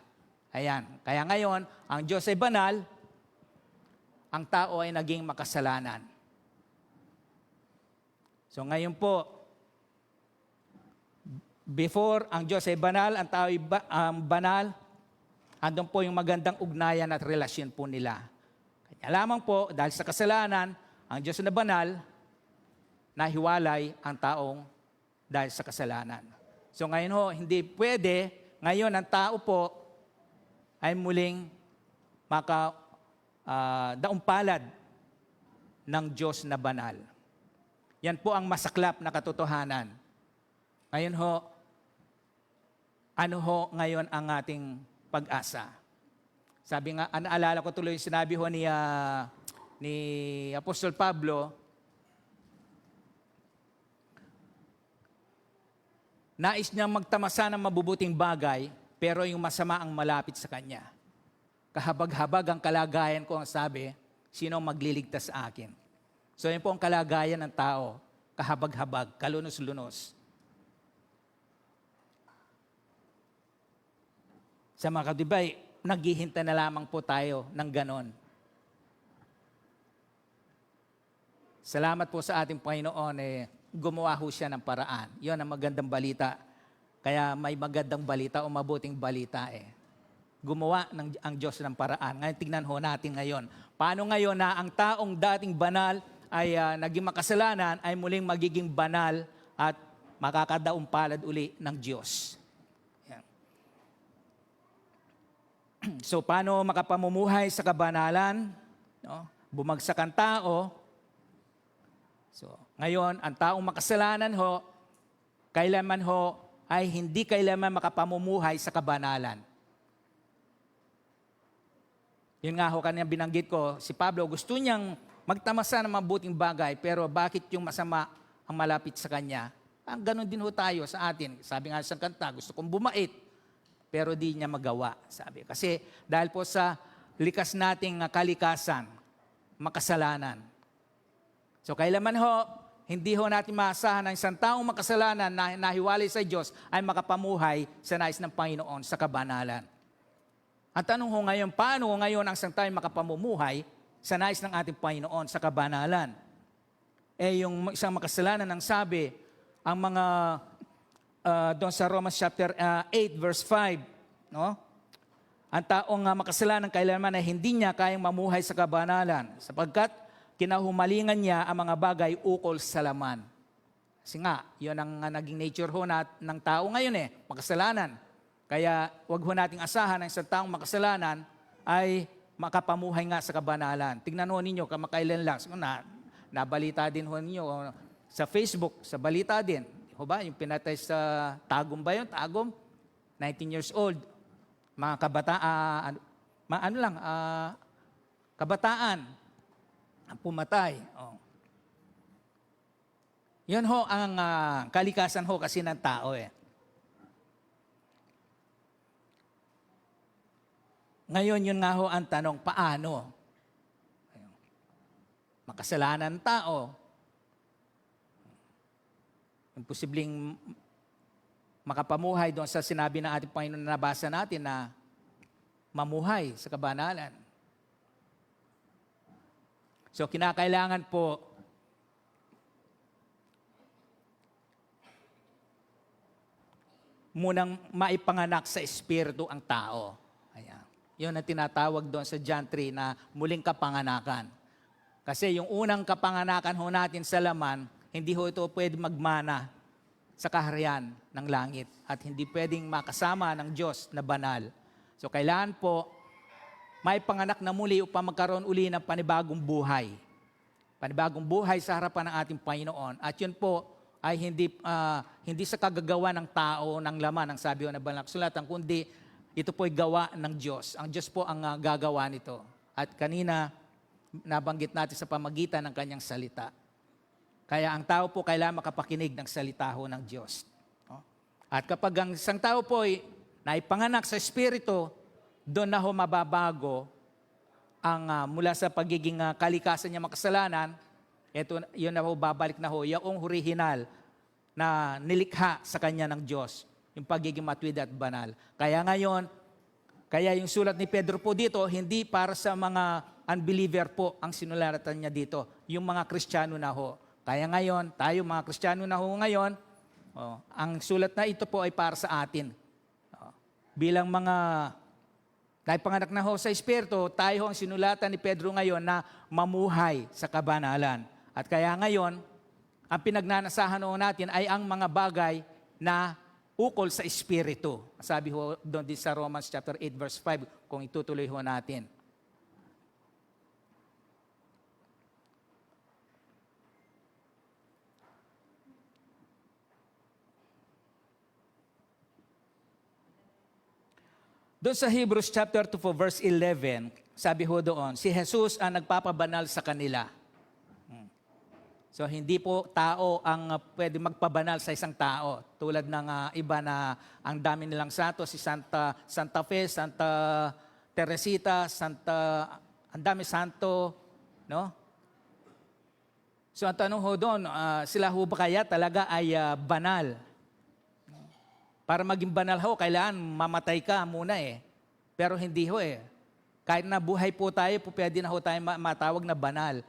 Ayan. Kaya ngayon, ang Diyos ay banal, ang tao ay naging makasalanan. So ngayon po, before ang Diyos ay banal, ang tao ay banal, andun po yung magandang ugnayan at relasyon po nila. Kaya lamang po, dahil sa kasalanan, ang Diyos na banal, nahiwalay ang taong dahil sa kasalanan. So ngayon ho, hindi pwede, ngayon ang tao po ay muling daumpalad ng Diyos na banal. Yan po ang masaklap na katotohanan. Ngayon ho, ano ho ngayon ang ating pag-asa? Sabi nga, naalala ko tuloy yung sinabi ho ni Apostol Pablo, nais niyang magtamasa ng mabubuting bagay, pero yung masama ang malapit sa kanya. Kahabag-habag ang kalagayan ko, ang sabi, sino ang magliligtas sa akin? So yun po ang kalagayan ng tao, kahabag-habag, kalunos-lunos. Sa mga kadibay, naghihintay na lamang po tayo ng ganon. Salamat po sa ating Panginoon, gumawa ho siya ng paraan. Yun ang magandang balita. Kaya may magandang balita o mabuting balita Gumawa ang Diyos ng paraan. Ngayon, tignan ho natin ngayon. Paano ngayon na ang taong dating banal ay naging makasalanan ay muling magiging banal at makakadaumpalad uli ng Diyos. Yan. So, paano makapamumuhay sa kabanalan? No? Bumagsak ang tao. So, ngayon, ang taong makasalanan ho, kailanman ho, ay hindi kailanman makapamumuhay sa kabanalan. Yun nga ho, kanina binanggit ko, si Pablo, gusto niyang magtamasa ng mabuting bagay, pero bakit yung masama ang malapit sa kanya? Ganon din ho tayo sa atin. Sabi nga sa kanta, gusto kong bumait, pero di niya magawa, sabi. Kasi dahil po sa likas nating kalikasan, makasalanan. So kailanman ho, hindi ho natin maasahan na isang taong makasalanan na nahiwalay sa Diyos ay makapamuhay sa nais ng Panginoon sa kabanalan. Ang tanong ho ngayon, paano ngayon ang isang taong makapamumuhay sa nais ng ating Panginoon sa kabanalan? Yung isang makasalanan ang sabi, ang mga doon sa Romans chapter 8 verse 5, no? Ang taong makasalanan kailanman ay hindi niya kayang mamuhay sa kabanalan sapagkat kinahumalingan niya ang mga bagay ukol sa laman. Kasi nga, yun ang naging nature ho ng tao ngayon makasalanan. Kaya wag ho nating asahan na isang taong makasalanan ay makapamuhay nga sa kabanalan. Tignan ho ninyo, kamakailan lang. So, nabalita din ho ninyo sa Facebook, sa balita din. Ho ba? Yung pinatay sa Tagum ba yun? Tagum? 19 years old. Mga kabataan, kabataan ang pumatay. Oh. Yan ho ang kalikasan ho kasi ng tao Ngayon, yun nga ho ang tanong, paano? Makasalanan ng tao. Imposibleng makapamuhay doon sa sinabi ng ating Panginoon na nabasa natin na mamuhay sa kabanalan. So, kinakailangan po munang maipanganak sa espiritu ang tao. Ayan. Yun ang tinatawag doon sa John 3 na muling kapanganakan. Kasi yung unang kapanganakan ho natin sa laman, hindi ho ito pwede magmana sa kaharian ng langit at hindi pwedeng makasama ng Diyos na banal. So kailangan po may panganak na muli upang magkaroon uli ng panibagong buhay. Panibagong buhay sa harapan ng ating Panginoon. At yun po ay hindi sa kagagawa ng tao, ng laman, ang sabi ng banal na kasulatan, kundi ito po'y gawa ng Diyos. Ang Diyos po ang gagawa nito. At kanina, nabanggit natin sa pamagitan ng kanyang salita. Kaya ang tao po kailangan makapakinig ng salita ho ng Diyos. No? At kapag ang isang tao po'y naipanganak sa Espiritu, doon na ho mababago ang mula sa pagiging kalikasan niya makasalanan, yun na ho, babalik na ho, yung original na nilikha sa kanya ng Diyos, yung pagiging matuwid at banal. Kaya ngayon, kaya yung sulat ni Pedro po dito, hindi para sa mga unbeliever po ang sinulatan niya dito, yung mga Kristiyano na ho. Kaya ngayon, tayo mga Kristiyano na ho ngayon, ang sulat na ito po ay para sa atin. Bilang mga naipanganak na ho sa Espiritu, tayo ho ang sinulatan ni Pedro ngayon na mamuhay sa kabanalan. At kaya ngayon, ang pinagnanasahan ho natin ay ang mga bagay na ukol sa Espiritu. Sabi ho doon din sa Romans chapter 8 verse 5 kung itutuloy ho natin. Doon sa Hebrews chapter 2 verse 11, sabi ho doon, si Jesus ang nagpapabanal sa kanila. So hindi po tao ang pwede magpabanal sa isang tao. Tulad ng iba na ang dami nilang santo, si Santa Fe, Santa Teresita, ang dami santo, no? So ang tanong ho doon, sila ho ba kaya talaga ay banal? Para maging banal ho, kailangan mamatay ka muna eh. Pero hindi ho eh. Kahit na buhay po tayo, pwede na ho tayo matawag na banal.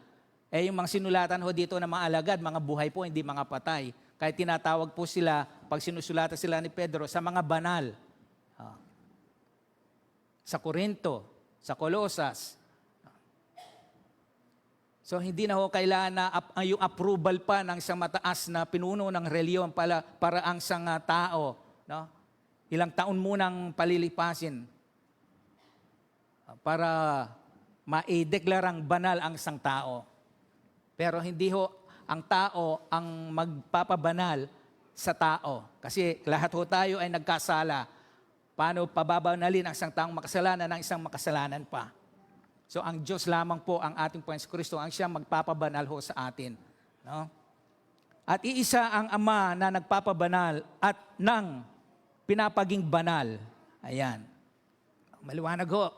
Eh yung mga sinulatan ho dito na mga alagad, mga buhay po, hindi mga patay. Kahit tinatawag po sila, pag sinusulatan sila ni Pedro, sa mga banal. Sa Corinto, sa Colosas. So hindi na ho kailangan na yung approval pa ng isang mataas na pinuno ng reliyon para ang isang tao. No? Ilang taon munang palilipasin para maideklarang banal ang isang tao. Pero hindi ho ang tao ang magpapabanal sa tao. Kasi lahat ho tayo ay nagkasala. Paano pababanalin ang isang taong makasalanan ng isang makasalanan pa? So ang Diyos lamang po ang ating Panginoon Kristo ang siyang magpapabanal ho sa atin. No? At iisa ang Ama na nagpapabanal at nang pinapaging banal. Ayan. Maliwanag ho.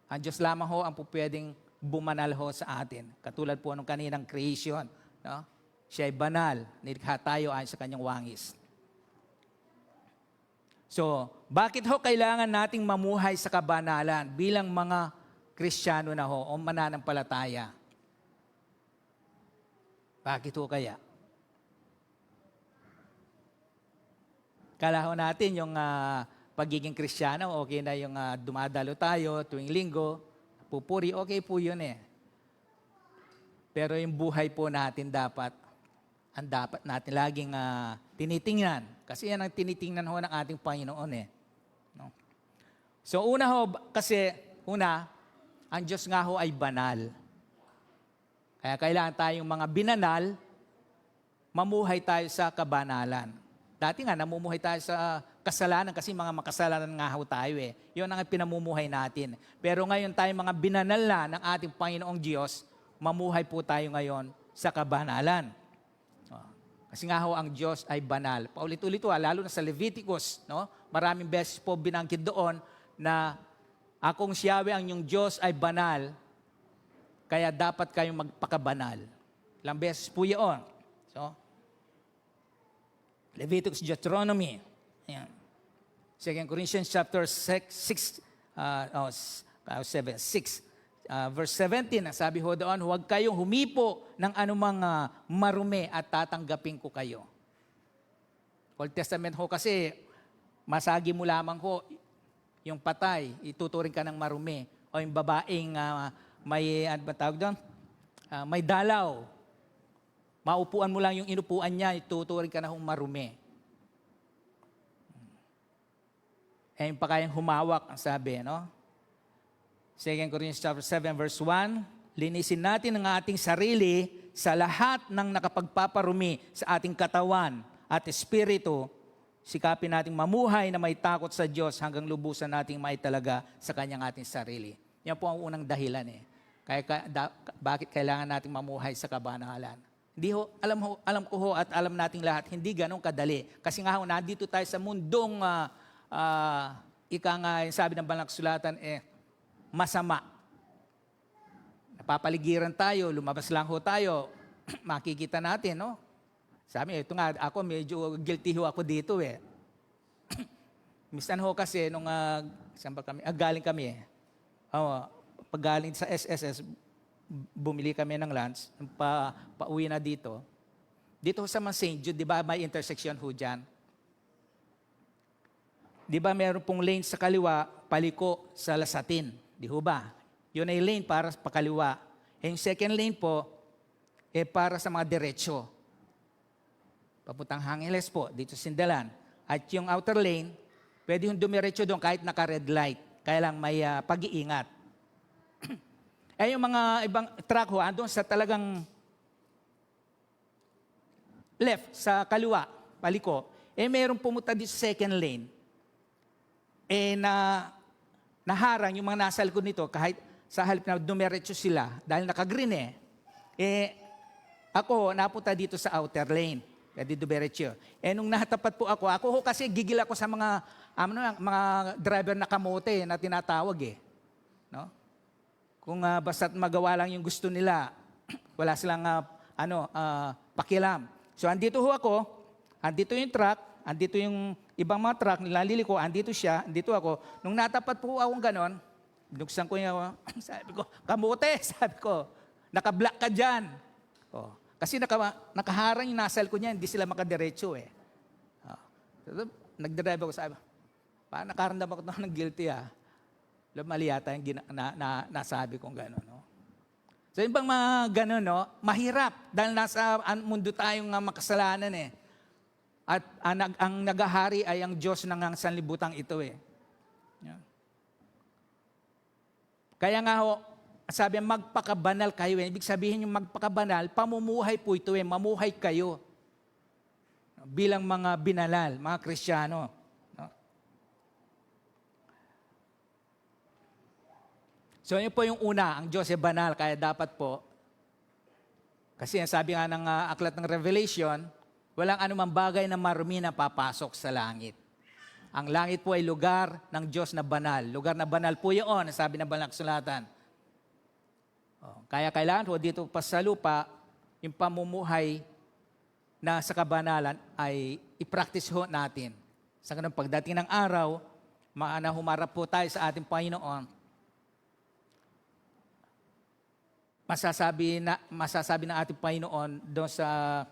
Ang Diyos lamang ho ang po pwedeng bumanal ho sa atin. Katulad po ng kaninang creation. No? Siya ay banal. Nilikha tayo ayon sa kanyang wangis. So, bakit ho kailangan nating mamuhay sa kabanalan bilang mga Kristiyano na ho o mananampalataya? Bakit ho kaya? Kala ho natin yung pagiging Kristiyano, okay na yung dumadalo tayo tuwing linggo, pupuri, okay po yun eh. Pero yung buhay po natin dapat natin laging tinitingnan. Kasi yan ang tinitingnan ho ng ating Panginoon eh. No? So una ho, ang Diyos nga ho ay banal. Kaya kailangan tayong mga binanal, mamuhay tayo sa kabanalan. Dati nga, namumuhay tayo sa kasalanan kasi mga makasalanan nga ho tayo eh. Yun ang pinamumuhay natin. Pero ngayon tayo mga binanal na ng ating Panginoong Diyos, mamuhay po tayo ngayon sa kabanalan. Kasi nga ho, ang Diyos ay banal. Paulit-ulit ho, lalo na sa Leviticus, no? Maraming beses po binanggit doon na akong si Yahweh ang inyong Diyos ay banal, kaya dapat kayong magpakabanal. Ilang beses po yun. So, Leviticus, Deuteronomy. Ayan. 2 Corinthians chapter 6, verse 17, sabi ho doon, huwag kayong humipo ng anumang marumi at tatanggapin ko kayo. Old Testament ho kasi, masagi mo lamang ho yung patay, ituturing ka ng marumi. O yung babaeng may dalaw. Maupuan mo lang yung inupuan niya, ituturing ka na hong marumi. Eh, yung pa kayang humawak, ang sabi, no? 2 Corinthians chapter 7, verse 1, linisin natin ang ating sarili sa lahat ng nakapagpaparumi sa ating katawan at espiritu sikapin nating mamuhay na may takot sa Diyos hanggang lubusan nating maitalaga sa Kanyang ating sarili. Yan po ang unang dahilan eh. Bakit kailangan nating mamuhay sa kabanalan? Hindi ho, alam ko ho at alam nating lahat, hindi ganun kadali. Kasi nga ho, nandito tayo sa mundong, ika nga, sabi ng Banal na Kasulatan, masama. Napapaligiran tayo, lumabas lang ho tayo, makikita natin, no? Sabi, ito nga, ako medyo guilty ho ako dito eh. Minsan ho kasi, nung saan ba kami? Galing kami eh. Pag galing sa SSS, bumili kami ng lunch, pauwi na dito. Dito ho sa St. Jude, di ba may intersection ho dyan? Di ba meron pong lane sa kaliwa, paliko sa Lasatin? Di ho ba? Yun ay lane para sa pakaliwa. Yung second lane po, para sa mga diretsyo. Papuntang Angeles po, dito sa Sindalan. At yung outer lane, pwede yung dumiretso doon kahit naka-red light. Kaya lang may pag-iingat. Yung mga ibang truck ho, andun sa talagang left, sa kaliwa, paliko. Mayroong pumunta dito sa second lane. Naharang yung mga nasa likod nito kahit sa halip na dumiretso sila dahil naka-green ako napunta dito sa outer lane. Pwede dumiretso. Nung natapat po ako ho kasi gigil ako sa mga driver na kamote na tinatawag No? Kung basta't magawa lang yung gusto nila, wala silang pakialam. So andito ho ako, andito yung truck, andito yung ibang mga truck, nilaliliko, andito siya, andito ako. Nung natapat po akong ganon, binuksan ko yung, sabi ko, kamote, sabi ko, naka-black ka dyan. Kasi nakaharang yung nasal ko niya, hindi sila makadiretso Nagdrive ako, sabi, parang nakaramdam ako ng guilty Mali yata yung nasabi kong gano'n. No? So yung bang mga gano'n, no? Mahirap dahil nasa mundo tayong makasalanan At ang nagahari ay ang Diyos ng sanlibutang ito Yeah. Kaya nga ho, sabi magpakabanal kayo. Ibig sabihin yung magpakabanal, pamumuhay po ito mamuhay kayo. Bilang mga binalal, mga Kristiyano. No? So yun po yung una, ang Diyos banal, kaya dapat po, kasi sabi nga ng aklat ng Revelation, walang anumang bagay na marumi na papasok sa langit. Ang langit po ay lugar ng Diyos na banal. Lugar na banal po yun, sabi ng Banal na Kasulatan. Kaya kailangan po dito pa sa lupa, yung pamumuhay na sa kabanalan ay i-practice ho natin. Sa ganun pagdating ng araw, humarap po tayo sa ating Panginoon, masasabi ng ating Panginoon doon sa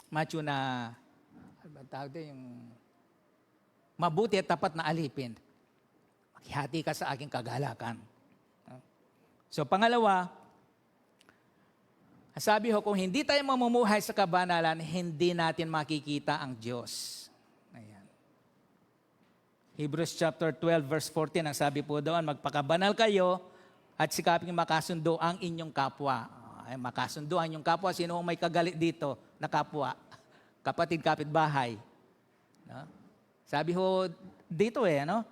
Matthew na yung mabuti at tapat na alipin. Maghihati ka sa aking kagalakan. So pangalawa, sabi ho, kung hindi tayo mamumuhay sa kabanalan, hindi natin makikita ang Diyos. Ayan. Hebrews chapter 12 verse 14, ang sabi po doon, magpakabanal kayo at sikaping makasundo ang inyong kapwa. Ay, makasundo ang inyong kapwa. Sino may kagalit dito na kapwa? Kapatid, kapitbahay. No? Sabi ho dito no?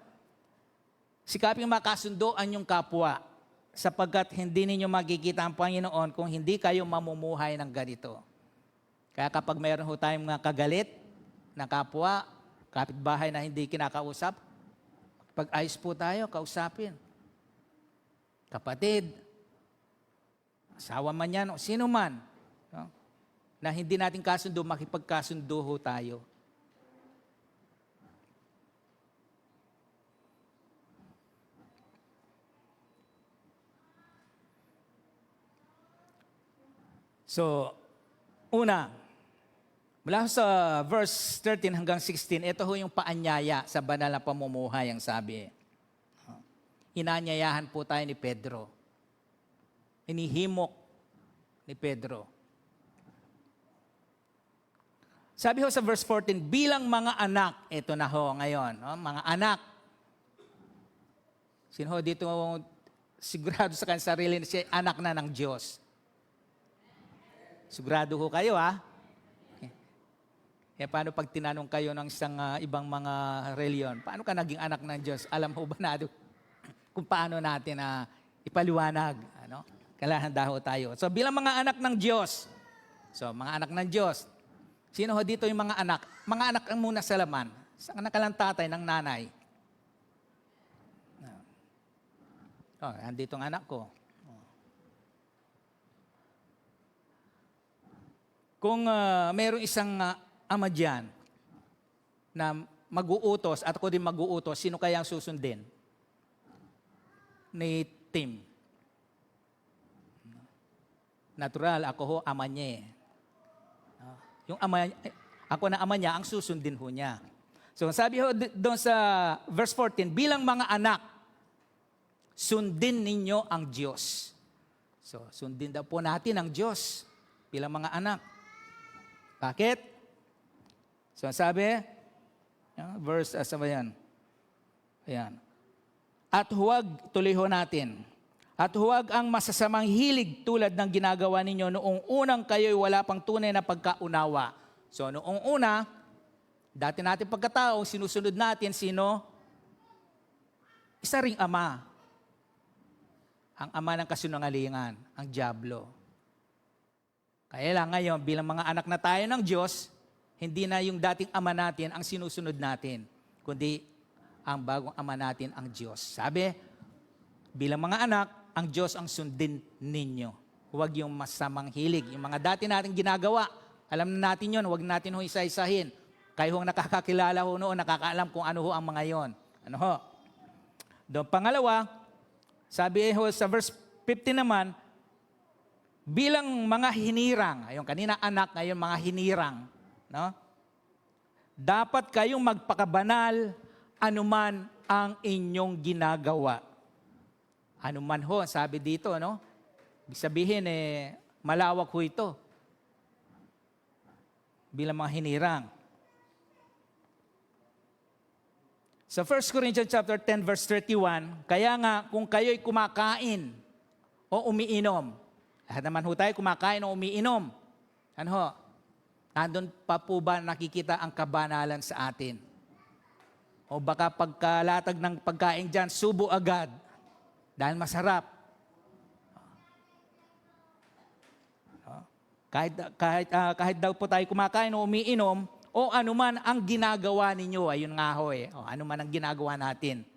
Sikaping makasundo ang inyong kapwa sapagkat hindi ninyo makikita ang Panginoon kung hindi kayo mamumuhay ng ganito. Kaya kapag mayroon ho tayong mga kagalit na kapwa, kapitbahay na hindi kinakausap, pag ayos po tayo, kausapin. Kapatid, asawa man yan, o sino man, no? Na hindi natin kasundo, makipagkasundo ho tayo. So, una, mula sa verse 13 hanggang 16, ito ho yung paanyaya sa banal na pamumuhay ang sabi. Inanyayahan po tayo ni Pedro. Inihimok ni Pedro. Sabi ho sa verse 14, bilang mga anak, ito na ho ngayon, mga anak. Sino ho dito sigurado sa kanyang sarili na siya anak na ng Diyos? Sigurado ho kayo, Okay. paano pag tinanong kayo ng isang ibang mga reliyon, paano ka naging anak ng Diyos? Alam mo ba natin kung paano natin ipaliwanag? Ano? Kailangan handa ho tayo. So bilang mga anak ng Diyos, mga anak ng Diyos, sino ho dito yung mga anak? Mga anak ang muna sa laman. Sa anak ka lang tatay ng nanay. Andito ang anak ko. Kung mayroong isang ama dyan na mag-uutos at ako din mag-uutos, sino kaya ang susundin? Ni Tim. Natural, ako ho, ama niya eh. Yung ama, ako na ama niya, ang susundin ho niya. So sabi ho doon sa verse 14, bilang mga anak, sundin ninyo ang Diyos. So sundin daw po natin ang Diyos bilang mga anak. Bakit? So sabi, verse, sabi yan. Ayan. At huwag, tuloy ho natin. At huwag ang masasamang hilig tulad ng ginagawa ninyo noong unang kayo'y wala pang tunay na pagkaunawa. So noong una, dati natin pagkatao, sinusunod natin sino? Isa ring ama. Ang ama ng kasinungalingan, ang dyablo. Kaya lang ngayon, bilang mga anak na tayo ng Diyos, hindi na yung dating ama natin ang sinusunod natin, kundi ang bagong ama natin ang Diyos. Sabi, bilang mga anak, ang Diyos ang sundin ninyo. Huwag yung masamang hilig. Yung mga dati natin ginagawa, alam na natin yun, huwag natin ho isa-isahin. Kayo hong nakakakilala ho noon, nakakaalam kung ano ho ang mga yon. Ano ho? Doon pangalawa, sabi ho sa verse 15 naman, bilang mga hinirang, ayun kanina anak, ngayon mga hinirang, no? Dapat kayong magpakabanal anuman ang inyong ginagawa. Anuman ho, sabi dito, no? Ibig sabihin, malawak ho ito. Bilang mga hinirang. Sa 1 Corinthians chapter 10, verse 31, kaya nga, kung kayo'y kumakain o umiinom, lahat naman ho tayo kumakain o umiinom. Ano ho? Nandun pa po ba nakikita ang kabanalan sa atin? O baka pagkalatag ng pagkain dyan, subo agad. Dahil masarap. Kahit daw po tayo kumakain o umiinom, o anuman ang ginagawa ninyo, ayun nga ho o anuman ang ginagawa natin.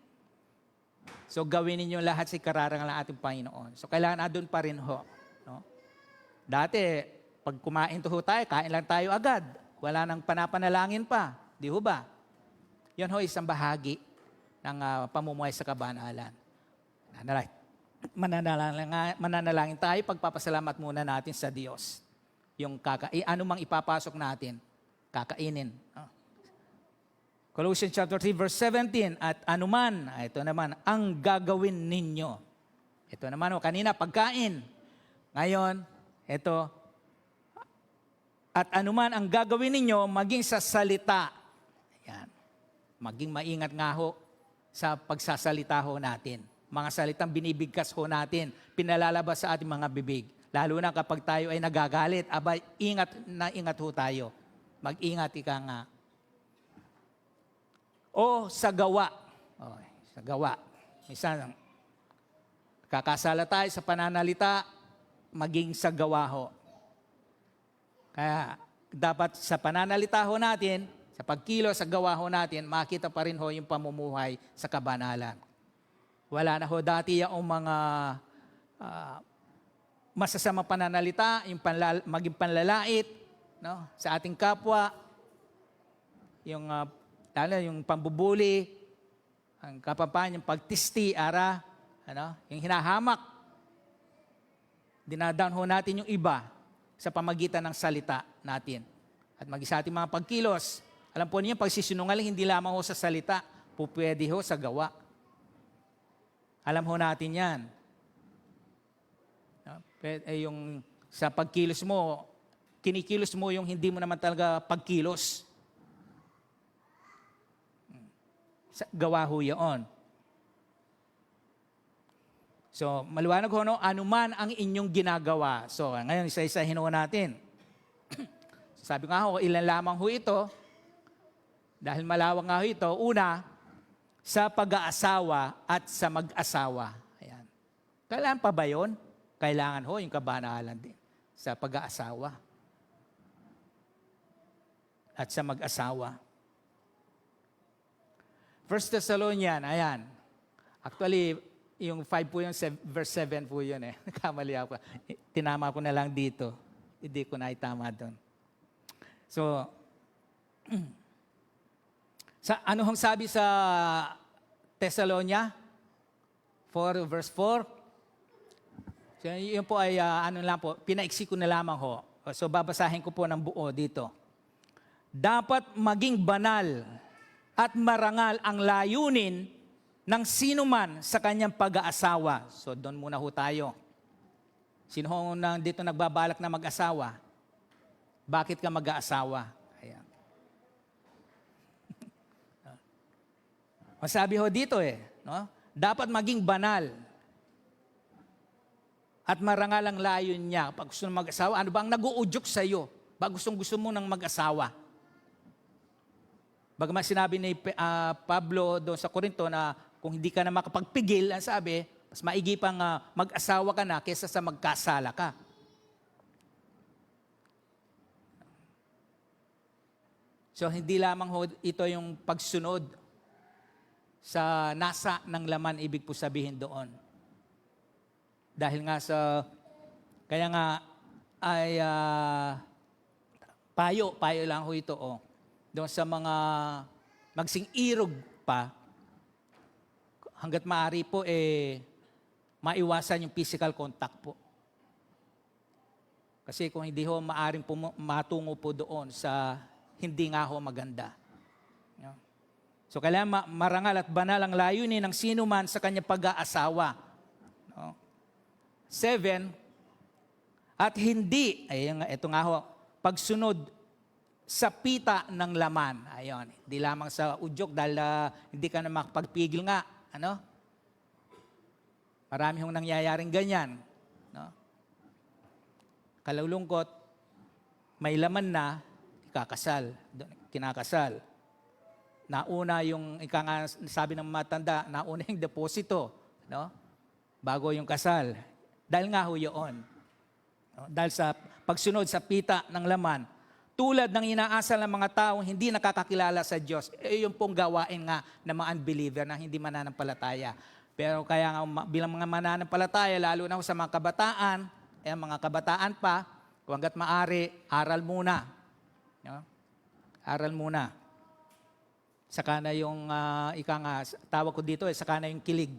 So gawin ninyo lahat sa kararangal ng ating Panginoon. So kailangan doon pa rin ho. No? Dati, pag kumain to ho tayo, kain lang tayo agad. Wala nang panapanalangin pa. Di ho ba? Yan ho, isang bahagi ng pamumuhay sa kabanalan. Mananalangin tayo, pagpapasalamat muna natin sa Diyos. Yung anumang ipapasok natin, kakainin. Colossians chapter 3, verse 17, at anuman, ito naman, ang gagawin ninyo. Ito naman, kanina, pagkain. Ngayon, ito, at anuman ang gagawin ninyo, maging sa salita. Yan. Maging maingat nga ho sa pagsasalita ho natin. Mga salitang binibigkas ho natin, pinalalabas sa ating mga bibig. Lalo na kapag tayo ay nagagalit, abay, ingat na ingat ho tayo. Mag-ingat ika nga. O sa gawa. Sa gawa. Minsan, kakasala tayo sa pananalita, maging sa gawa ho. Kaya dapat sa pananalita ho natin, sa pagkilo sa gawa ho natin, makita pa rin ho yung pamumuhay sa kabanalan. Wala na ho dati yung mga masasama pananalita, yung maging panlalait, no? Sa ating kapwa, yung yung pambubuli, ang kapapaan, yung pagtisti, yung hinahamak. Dinadown ho natin yung iba sa pamagitan ng salita natin. At sa ating mga pagkilos, alam po niyo, pagsisinungaling hindi lamang ho sa salita, pupwede ho sa gawa. Alam ho natin yan. Yung sa pagkilos mo, kinikilos mo yung hindi mo naman talaga pagkilos. Gawa ho yun. So, maliwanag ho, anuman ang inyong ginagawa. So, ngayon, isa-isahin ho natin. Sabi nga ho, ilan lamang ho ito? Dahil malawak nga ho ito. Una, sa pag-aasawa at sa mag-asawa. Ayan. Kailangan pa ba yun? Kailangan ho yung kabanalan din sa pag-aasawa at sa mag-asawa. 1 Thessalonians, ayan. Actually, yung 5 po yun, verse 7 po yun eh. Kamali ako. Tinama ko na lang dito. Hindi ko na itama doon. So, ano hong sabi sa Thessalonia? 4 verse 4. So, yun po ay, ano lang po, pinaiksi ko na lamang ho. So, babasahin ko po ng buo dito. Dapat maging banal at marangal ang layunin ng sino man sa kanyang pag-aasawa. So, doon muna ho tayo. Sino ho dito nagbabalak na mag-asawa? Bakit ka mag-aasawa? Ayan. Masabi ho dito no? Dapat maging banal at marangal ang layon niya. Pag gusto mo mag-asawa, ano ba ang nag-uudyok sa iyo? Pag gusto mo ng mag-asawa? Bagaman sinabi ni Pablo doon sa Corinto na kung hindi ka na makapagpigil, ang sabi, mas maigi pang mag-asawa ka na kaysa sa magkasala ka. So hindi lamang ho ito yung pagsunod sa nasa ng laman, ibig po sabihin doon. Dahil nga kaya nga ay payo lang ho ito doon sa mga magsing irog pa, hanggat maaari po maiwasan yung physical contact po. Kasi kung hindi ho maaring matungo po doon sa hindi nga ho maganda. No? So kailangan marangal at banal ang layunin ng sino man sa kanyang pag-aasawa. No? 7, at hindi, ito nga ho, pagsunod sa pita ng laman. Ayon, hindi lamang sa udyok dahil hindi ka na makapagpigil nga. Ano? Marami hong nangyayaring ganyan. No? Kalulungkot, may laman na, kinakasal. Nauna yung, sabi ng matanda, nauna yung deposito. No? Bago yung kasal. Dahil nga ho yun. No? Dahil sa pagsunod sa pita ng laman, tulad ng inaasal ng mga taong hindi nakakakilala sa Diyos, yung pong gawain nga ng mga unbeliever na hindi mananampalataya. Pero kaya nga bilang mga mananampalataya, lalo na sa mga kabataan, mga kabataan pa, kung hanggat maaari, aral muna. No? Aral muna. Saka na yung, tawag ko dito, saka na yung kilig.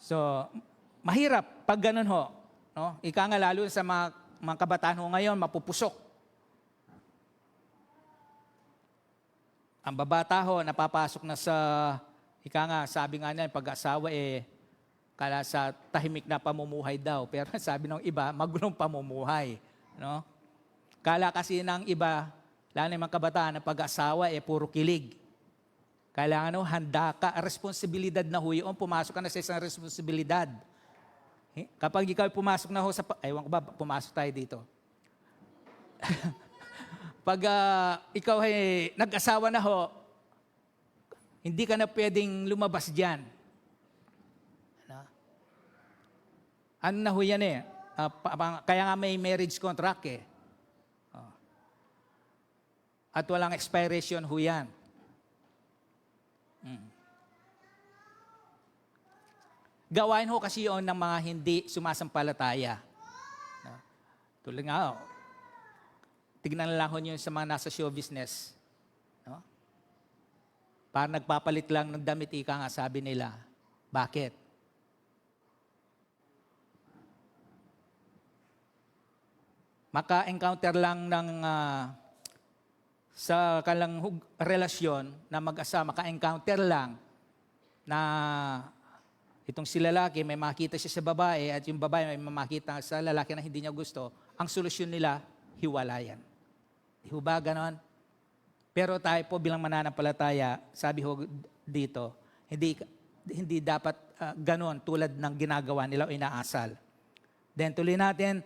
So, mahirap pag ganun ho. No? Ika nga lalo sa mga kabataan ho ngayon, mapupusok. Ang babata ho, napapasok na sa, sabi nga niya, pag-asawa kala sa tahimik na pamumuhay daw. Pero sabi ng iba, magulong pamumuhay. No? Kala kasi ng iba, lalo na yung mga kabataan, na pag-asawa puro kilig. Kailangan handa ka, responsibilidad na ho yun, pumasok ka na sa isang responsibilidad. Kapag ikaw pumasok na ho sa... Ewan ko ba, pumasok tayo dito. Pag ikaw ay nag-asawa na ho, hindi ka na pwedeng lumabas dyan. Ano na ho yan kaya nga may marriage contract At walang expiration ho yan. Gawain ho kasi yun ng mga hindi sumasampalataya. No? Tulad nga, tignan lang ho nyo sa mga nasa show business. No? Para nagpapalit lang ng damit, sabi nila. Bakit? Maka-encounter lang ng sa kalang relasyon na mag-asama, maka-encounter lang na itong si lalaki, may makita siya sa babae at yung babae may makita sa lalaki na hindi niya gusto, ang solusyon nila, hiwalayan. Di ba ganon? Pero tayo po bilang mananampalataya, sabi ho dito, hindi dapat ganon tulad ng ginagawa nila o inaasal. Then tuloy natin,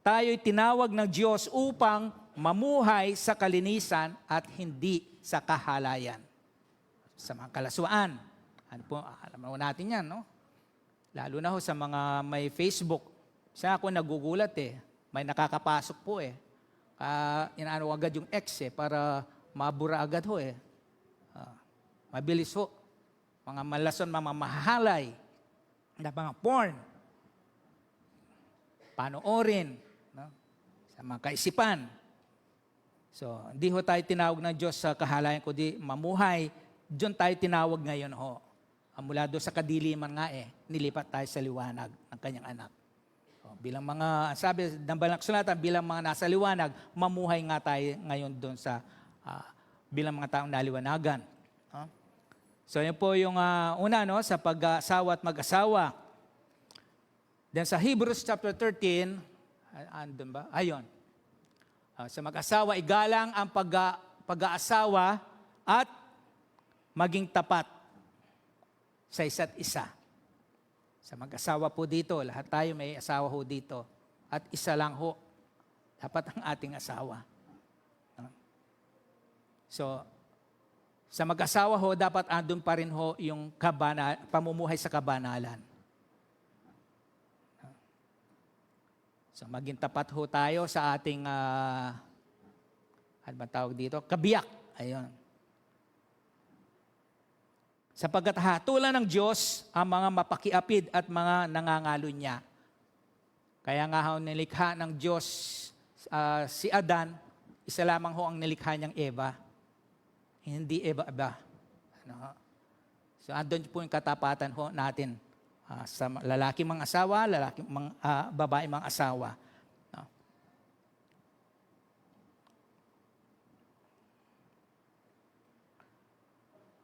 tayo'y tinawag ng Diyos upang mamuhay sa kalinisan at hindi sa kahalayan. Sa mga kalaswaan. Ano po, alam mo natin yan, no? Lalo na ho sa mga may Facebook. Sa ako nagugulat may nakakapasok po inaano agad yung ex para mabura agad ho mabilis ho. Mga malason, mga mahalay, na mga porn, panoorin, no? Sa mga kaisipan. So, hindi ho tayo tinawag ng Diyos sa kahalayan, kundi mamuhay. Diyon tayo tinawag ngayon ho. Mula doon sa kadiliman nga nilipat tayo sa liwanag ng kanyang anak. So, bilang mga, sabi ng Banal na Kasulatan, bilang mga nasa liwanag, mamuhay nga tayo ngayon doon sa bilang mga taong naliwanagan. So, yun po yung una, no, sa pag-asawa at mag-asawa. Then sa Hebrews chapter 13, andun ba? Ayun. Sa mag-asawa, igalang ang pag-aasawa at maging tapat sa isa't isa. Sa mag-asawa po dito, lahat tayo may asawa ho dito. At isa lang ho, dapat ang ating asawa. So, sa mag-asawa ho, dapat andun pa rin ho yung pamumuhay sa kabanalan. So, maging tapat ho tayo sa ating, ano ba tawag dito? Kabiyak. Ayun. Sapagkat hatulan ng Diyos ang mga mapakiapid at mga nangangalo niya. Kaya nga ho nilikha ng Diyos si Adan, isa lamang ho ang nilikha niyang Eva. Hindi iba-iba. Ano? So, andun po yung katapatan ho natin sa lalaki mga asawa, babae mga asawa. No?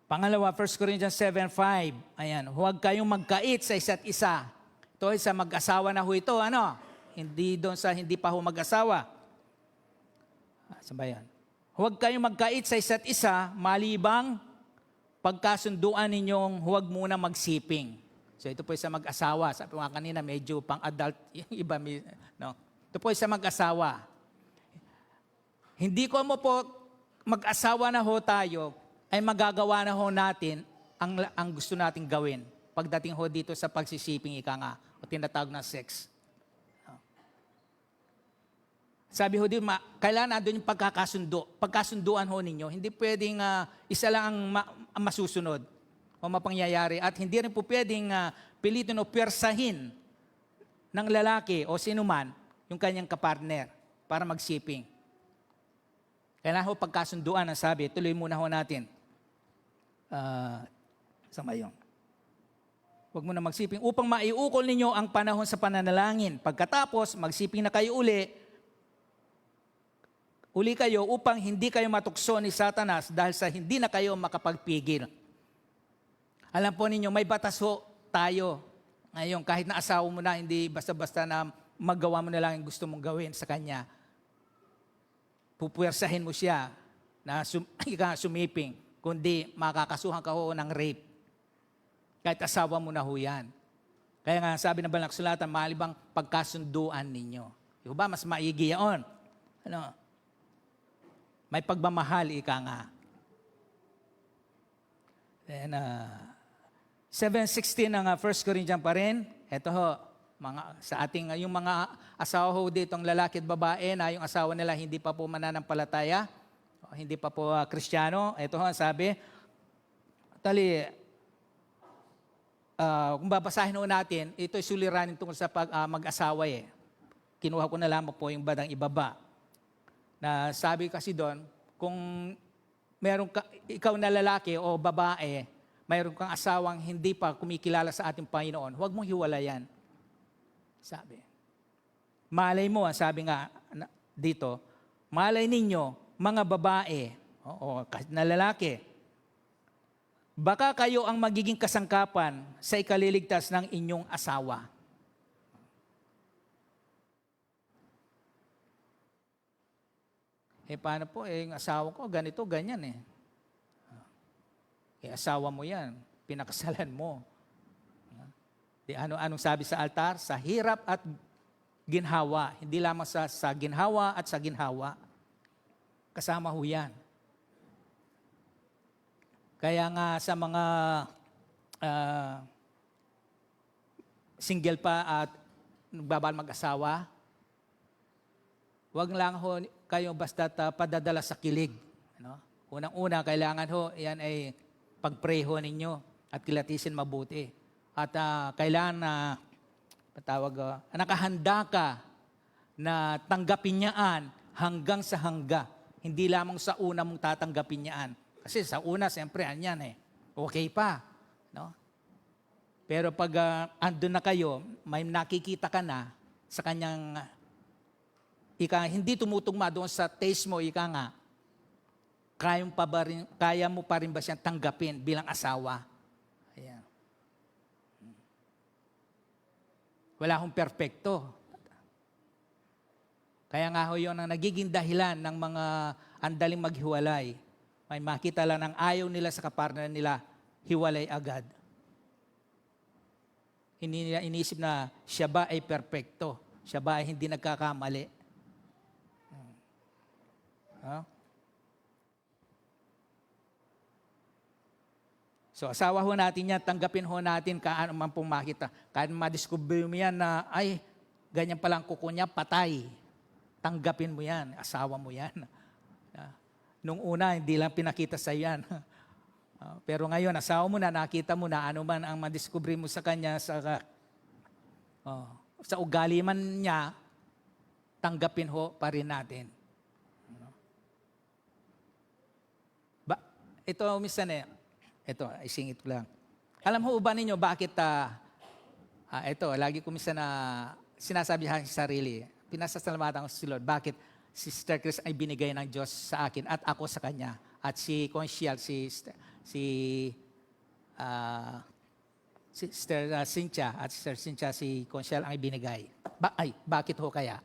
Pangalawa, 1 Corinthians 7:5. Ayan, huwag kayong magkait sa isa't isa. Ito ay sa mag-asawa na ho ito, ano? Hindi doon sa hindi pa ho mag-asawa. Saan ba yan? Huwag kayong magkait sa isa't isa, malibang pagkasunduan ninyong huwag muna magsiping. So ito po sa mag-asawa. Sabi nga kanina, medyo pang-adult, yung iba, no? Ito po sa mag-asawa. Hindi ko mo po mag-asawa na ho tayo, ay magagawa na ho natin ang gusto nating gawin. Pagdating ho dito sa pagsisiping, ika nga, o tinatawag na sex. Sabi ho din, kailangan nandun yung pagkasunduan ho ninyo. Hindi pwedeng isa lang ang masusunod o mapangyayari. At hindi rin po pwedeng pilitin o pwersahin ng lalaki o sinuman yung kanyang kapartner para magsiping. Kailangan ho pagkasunduan ang sabi. Tuloy muna ho natin. Sa mayong. Huwag mo na magsiping upang maiukol ninyo ang panahon sa pananalangin. Pagkatapos, magsiping na kayo uli kayo upang hindi kayo matukso ni Satanas dahil sa hindi na kayo makapagpigil. Alam po ninyo, may batas ho tayo. Ngayon, kahit na asawa mo na, hindi basta-basta na magawa mo na lang yung gusto mong gawin sa kanya. Pupwersahin mo siya na sumiping, kundi makakasuhan ka ho ng rape. Kahit asawa mo na ho yan. Kaya nga sabi ng Banal na Kasulatan, malibang pagkasunduan ninyo. Di ba? Mas maigi yaon. Ano? May pagmamahal, ika nga. Then, 7:16 ng 1 Corinthians pa rin. Ito ho, sa ating, yung mga asawa ho dito, ang lalaki at babae, na yung asawa nila hindi pa po mananampalataya, hindi pa po Kristiyano. Ito ho, sabi, kung babasahin ho natin, ito'y suliranin tungkol sa mag-asawa Kinuha ko na lamang po yung badang ibaba. Na sabi kasi doon, kung ikaw na lalaki o babae, mayroon kang asawang hindi pa kumikilala sa ating Panginoon, huwag mong hiwalayan. Sabi. Malay mo, sabi nga dito, malay ninyo, mga babae, o na lalaki, baka kayo ang magiging kasangkapan sa ikaliligtas ng inyong asawa. Paano po? Yung asawa ko, ganito, ganyan asawa mo yan. Pinakasalan mo. Anong sabi sa altar? Sa hirap at ginhawa. Hindi lamang sa ginhawa at sa ginhawa. Kasama ho yan. Kaya nga sa mga single pa at nagbabal mag-asawa, wag lang ho kayo basta padadala sa kilig. Ano? Unang-una, kailangan ho, yan ay pag-pray ho ninyo at kilatisin mabuti. At kailangan na, nakahanda ka na tanggapin niyaan hanggang sa hangga. Hindi lamang sa una mong tatanggapin niyaan. Kasi sa una, siyempre, anyan eh. Okay pa. No? Pero pag andun na kayo, may nakikita ka na sa kanyang, hindi tumutugma doon sa taste mo, nga, kaya mo pa rin ba siyang tanggapin bilang asawa? Ayan. Wala akong perpekto. Kaya nga ho yun ang nagiging dahilan ng mga andaling maghiwalay. May makita lang ng ayaw nila sa kapartner nila, hiwalay agad. Hindi nila inisip na siya ba ay perpekto? Siya ba ay hindi nagkakamali? Huh? So asawa ho natin yan, tanggapin ho natin kaano man pong makita. Kahit madiscover mo yan na, ay, ganyan palang kuko niya, patay. Tanggapin mo yan, asawa mo yan. Nung una, hindi lang pinakita sa yan. Pero ngayon, asawa mo na, nakita mo na ano man ang madiscover mo sa kanya, sa ugali man niya, tanggapin ho pa rin natin. Ito, minsan ito, isingit ko lang. Alam ho ba ninyo bakit, ito, lagi ko minsan sinasabihan sa sarili, pinasasalamatan ko si Lord, bakit si Sister Chris ay binigay ng Diyos sa akin at ako sa kanya. At si Consial, si Sister Cynthia, at Sister Cynthia, si Consial ang ibinigay. Bakit ho kaya?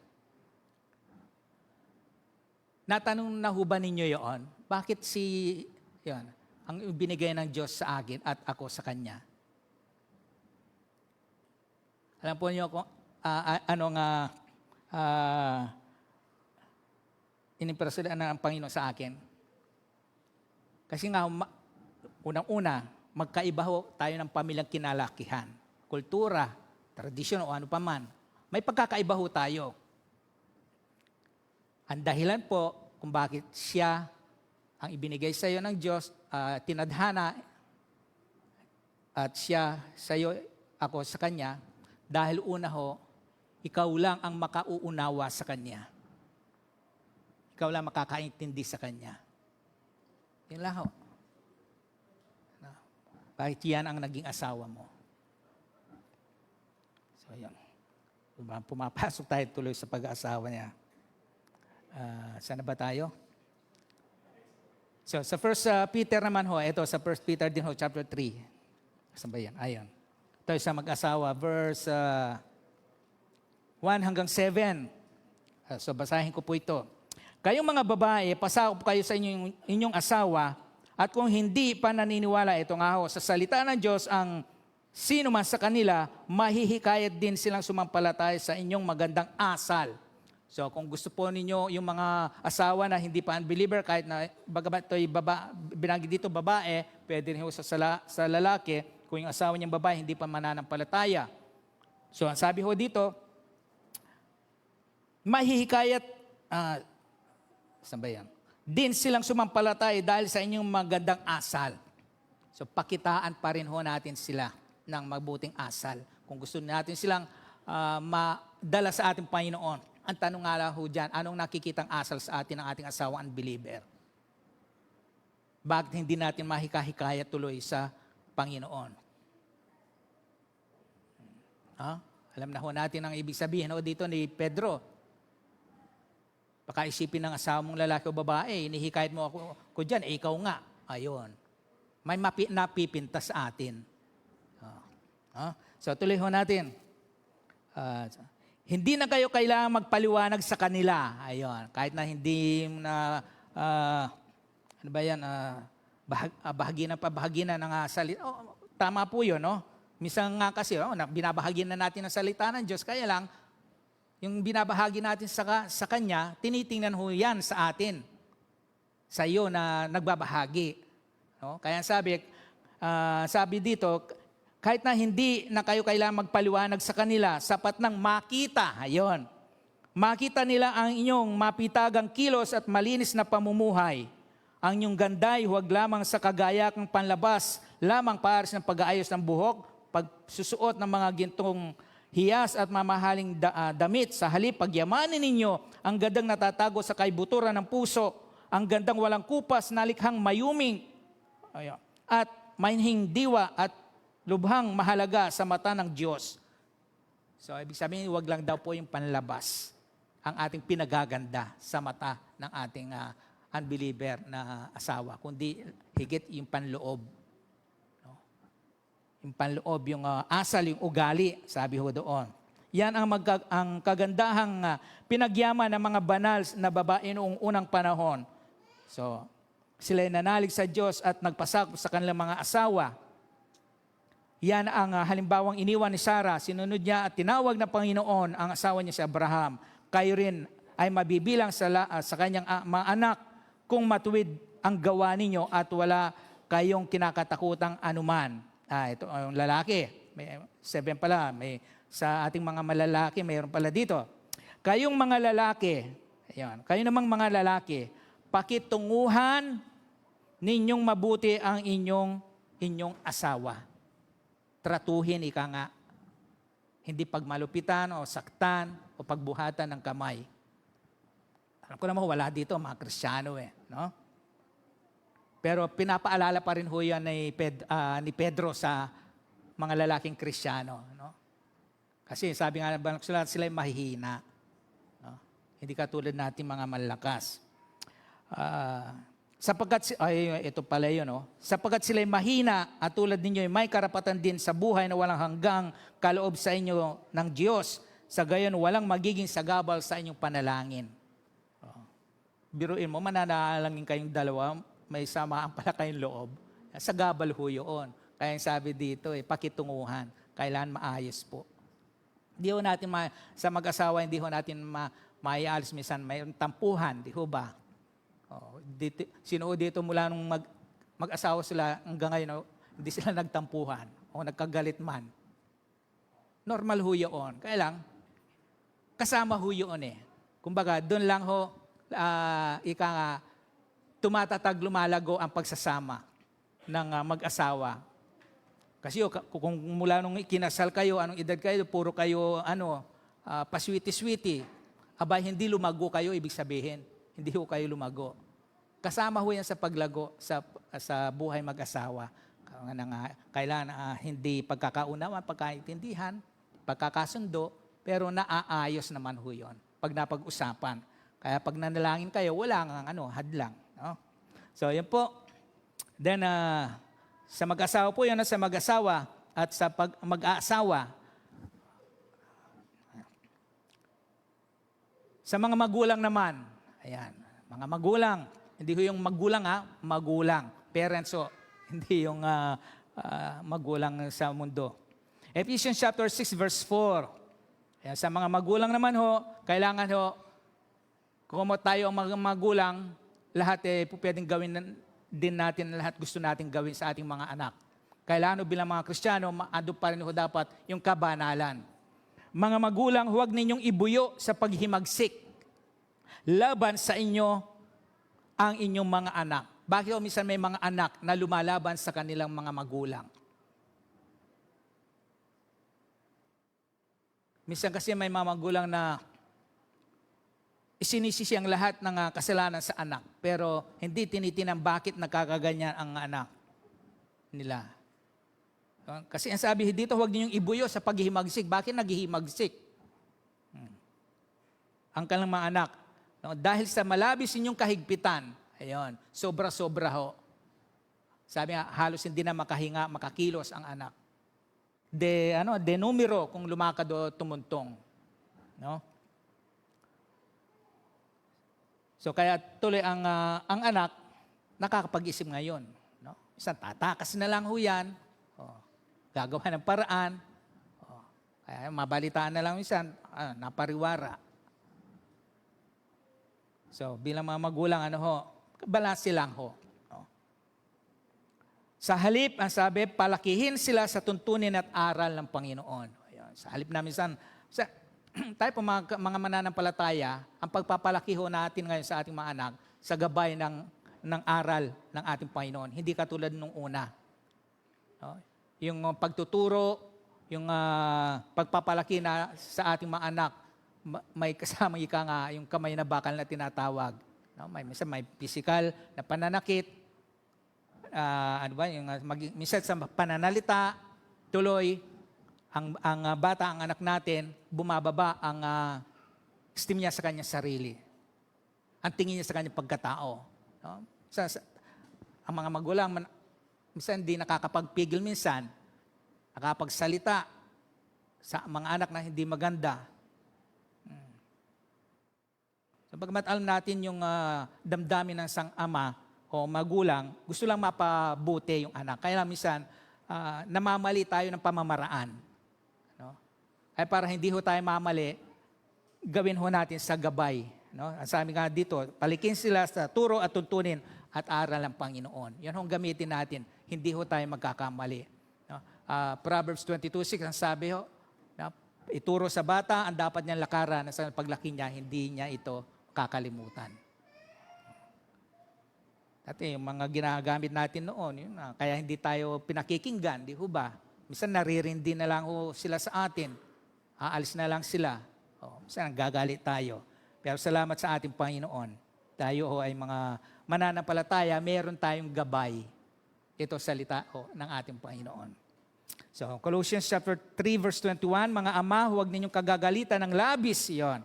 Natanong na ho ba ninyo yon? Bakit yon, ang ibinigay ng Diyos sa akin at ako sa kanya? Alam po niyo kung inimpresyonan ng Panginoon sa akin. Kasi nga, unang-una, magkaiba ho tayo ng pamilyang kinalakihan. Kultura, tradisyon o ano pa man. May pagkakaiba ho tayo. Ang dahilan po kung bakit siya ang ibinigay sa iyo ng Diyos, tinadhana, at siya sa iyo, ako sa Kanya, dahil una ho, ikaw lang ang makauunawa sa Kanya. Ikaw lang makakaintindi sa Kanya. Yun lang ho. Bakit yan ang naging asawa mo? So yun. Pumapasok tayo tuloy sa pag-aasawa niya. Saan na ba tayo? So sa 1 Peter naman ho, ito sa 1 Peter din ho, chapter 3. Saan ba yan? Ayan. Ito sa mag-asawa, verse 1 hanggang 7. So basahin ko po ito. Kayong mga babae, pasakop kayo sa inyong asawa, at kung hindi pa naniniwala, ito nga ho, sa salita ng Diyos, ang sino man sa kanila, mahihikayat din silang sumampalataya sa inyong magandang asal. So kung gusto po ninyo yung mga asawa na hindi pa unbeliever, kahit na bagamat ito'y binanggit dito babae, pwede rin sa lalaki, kung yung asawa niyang babae hindi pa mananampalataya. So ang sabi ho dito, mahihikayat, saan ba yan? Din silang sumampalataya dahil sa inyong magandang asal. So pakitaan pa rin ho natin sila ng mabuting asal. Kung gusto natin silang madala sa ating Panginoon. Ang tanong nga lang ho dyan, anong nakikitang asal sa atin ng ating asawa unbeliever? Bakit hindi natin mahikahikaya tuloy sa Panginoon? Alam na ho natin ang ibig sabihin dito ni Pedro. Baka isipin ng asawa mong lalaki o babae, inihikayat mo ako dyan, ikaw nga. Ayun. May napipinta sa atin. So tuloy ho natin. Hindi na kayo kailangan magpaliwanag sa kanila. Ayun. Kahit na hindi na, ano ba yan, bahagi na ng salita. Tama po yun, no? Minsan nga kasi, binabahagi na natin ang salita ng Diyos. Kaya lang, yung binabahagi natin sa Kanya, tinitingnan ho yan sa atin. Sa iyo na nagbabahagi. No? Kaya sabi dito, kahit na hindi na kayo kailangan magpaliwanag sa kanila, sapat nang makita, ayon, makita nila ang inyong mapitagang kilos at malinis na pamumuhay. Ang inyong ganday, huwag lamang sa kagayakang panlabas, lamang pares ng pag-aayos ng buhok, pagsusuot ng mga gintong hiyas at mamahaling damit. Sa halip, pagyamanin ninyo ang gandang natatago sa kaibuturan ng puso, ang gandang walang kupas na likhang mayuming at mainhing diwa at lubhang mahalaga sa mata ng Diyos. So, ibig sabihin, huwag lang daw po yung panlabas ang ating pinagaganda sa mata ng ating unbeliever na asawa, kundi higit yung panloob. No? Yung panloob, yung asal, yung ugali, sabi ho doon. Yan ang kagandahang pinagyaman ng mga banal na babae noong unang panahon. So, sila ay nanalig sa Diyos at nagpasakop sa kanilang mga asawa. Yan ang halimbawang iniwan ni Sarah. Sinunod niya at tinawag ng Panginoon ang asawa niya si Abraham. Kayo rin ay mabibilang sa kanyang mga anak kung matuwid ang gawa ninyo at wala kayong kinakatakutang anuman. Ito ang lalaki. May 7 pala. Sa ating mga malalaki, mayroon pala dito. Kayong mga lalaki, kayo namang mga lalaki, pakitunguhan ninyong mabuti ang inyong asawa. Tratuhin, ika nga. Hindi pagmalupitan o saktan o pagbuhatan ng kamay. Alam ko naman wala dito, mga Kristiyano no? Pero pinapaalala pa rin ho yan ni Pedro sa mga lalaking Kristiyano. No? Kasi sabi nga ng sulat, sila ay mahihina. No? Hindi katulad natin mga malakas. Ito pala yun, no? Sapagkat sila'y mahina at tulad ninyo ay may karapatan din sa buhay na walang hanggang kaloob sa inyo ng Diyos. Sa gayon, walang magiging sagabal sa inyong panalangin. Biruin mo, mananalangin kayong dalawa, may samaan pala kayong loob. Sagabal ho yun. Kaya sabi dito, pakitunguhan. Kailan maayos po. Hindi ho natin, sa mag-asawa, hindi ho natin maialis. Minsan mayroong tampuhan, di ho ba? Sinuod dito mula nung mag-asawa sila hanggang ngayon, hindi sila nagtampuhan o nagkagalit man. Normal ho yun. Kaya lang, kasama ho yun Kumbaga, doon lang ho, tumatatag, lumalago ang pagsasama ng mag-asawa. Kasi kung mula nung kinasal kayo, anong edad kayo, puro kayo, paswiti-switi, abay, hindi lumago kayo, ibig sabihin. Hindi ho kayo lumago. Kasama ho yan sa paglago sa buhay mag-asawa. Kailangan hindi pagkakaunawan, pagkaintindihan, pagkakasundo, pero naaayos naman ho yun pag napag-usapan. Kaya pag nanalangin kayo, wala nga hadlang. No? So, yan po. Then, sa mag-asawa po, yan sa mag-asawa at sa mag-aasawa. Sa mga magulang naman, ayan, mga magulang, hindi yung magulang magulang. Parents hindi yung magulang sa mundo. Ephesians chapter 6 verse 4. Ayan, sa mga magulang naman kailangan kung tayo ang mga magulang, lahat pwedeng gawin din natin, lahat gusto natin gawin sa ating mga anak. Kailangan bilang mga Kristiyano, ando pa rin dapat yung kabanalan. Mga magulang, huwag ninyong ibuyo sa paghimagsik laban sa inyo ang inyong mga anak. Bakit minsan may mga anak na lumalaban sa kanilang mga magulang? Minsan kasi may mga magulang na isinisisi ang lahat ng kasalanan sa anak, pero hindi tinitinang bakit nagkakaganyan ang anak nila. Kasi ang sabi dito, huwag ninyong ibuyo sa paghihimagsik. Bakit naghihimagsik? Ang kanilang mga anak. Dahil sa malabis ninyong kahigpitan, ayun, sobra-sobra ho. Sabi nga, halos hindi na makahinga, makakilos ang anak. De numero kung lumakad o tumuntong. No? So kaya tuloy ang anak, nakakapag-isip ngayon. No? Isang tatakas na lang ho yan. Gagawa ng paraan. Kaya mabalitaan na lang minsan, napariwara. So, bilang mga magulang, balanse lang ho. No? Sa halip, ang sabi, palakihin sila sa tuntunin at aral ng Panginoon. Ayan. Sa halip na minsan, tayo po mga mananampalataya, ang pagpapalaki ho natin ngayon sa ating mga anak, sa gabay ng aral ng ating Panginoon. Hindi katulad nung una. No? Yung pagtuturo, yung pagpapalaki na sa ating mga anak, may kasamang ika nga, yung kamay na bakal na tinatawag. No? Minsan may physical na pananakit, minsan sa pananalita, tuloy, ang bata, ang anak natin, bumababa ang esteem niya sa kanyang sarili. Ang tingin niya sa kanyang pagkatao. No? Ang mga magulang, minsan hindi nakakapagpigil minsan, nakapagsalita sa mga anak na hindi maganda. So, pagkat alam natin yung damdamin ng isang ama o magulang, gusto lang mapabuti yung anak. Kaya minsan, namamali tayo ng pamamaraan. No? Ay para hindi ho tayo mamali, gawin ho natin sa gabay. No? Ang sabi nga dito, palikin sila sa turo at tuntunin at aral ng Panginoon. Yan hong gamitin natin. Hindi ho tayo magkakamali. No? Proverbs 22:6 ang sabi ho, ituro sa bata ang dapat niyang lakaran na sa paglaki niya, hindi niya ito kakalimutan. Dati yung mga ginagamit natin noon, kaya hindi tayo pinakikinggan, di ho ba? Minsan naririndi na lang ho sila sa atin. Aalis na lang sila. Minsan gagalit tayo. Pero salamat sa ating Panginoon. Tayo ho ay mga mananampalataya, meron tayong gabay. Ito salita ho ng ating Panginoon. So, Colossians chapter 3 verse 21, mga ama, huwag ninyong kagagalitan ng labis iyon.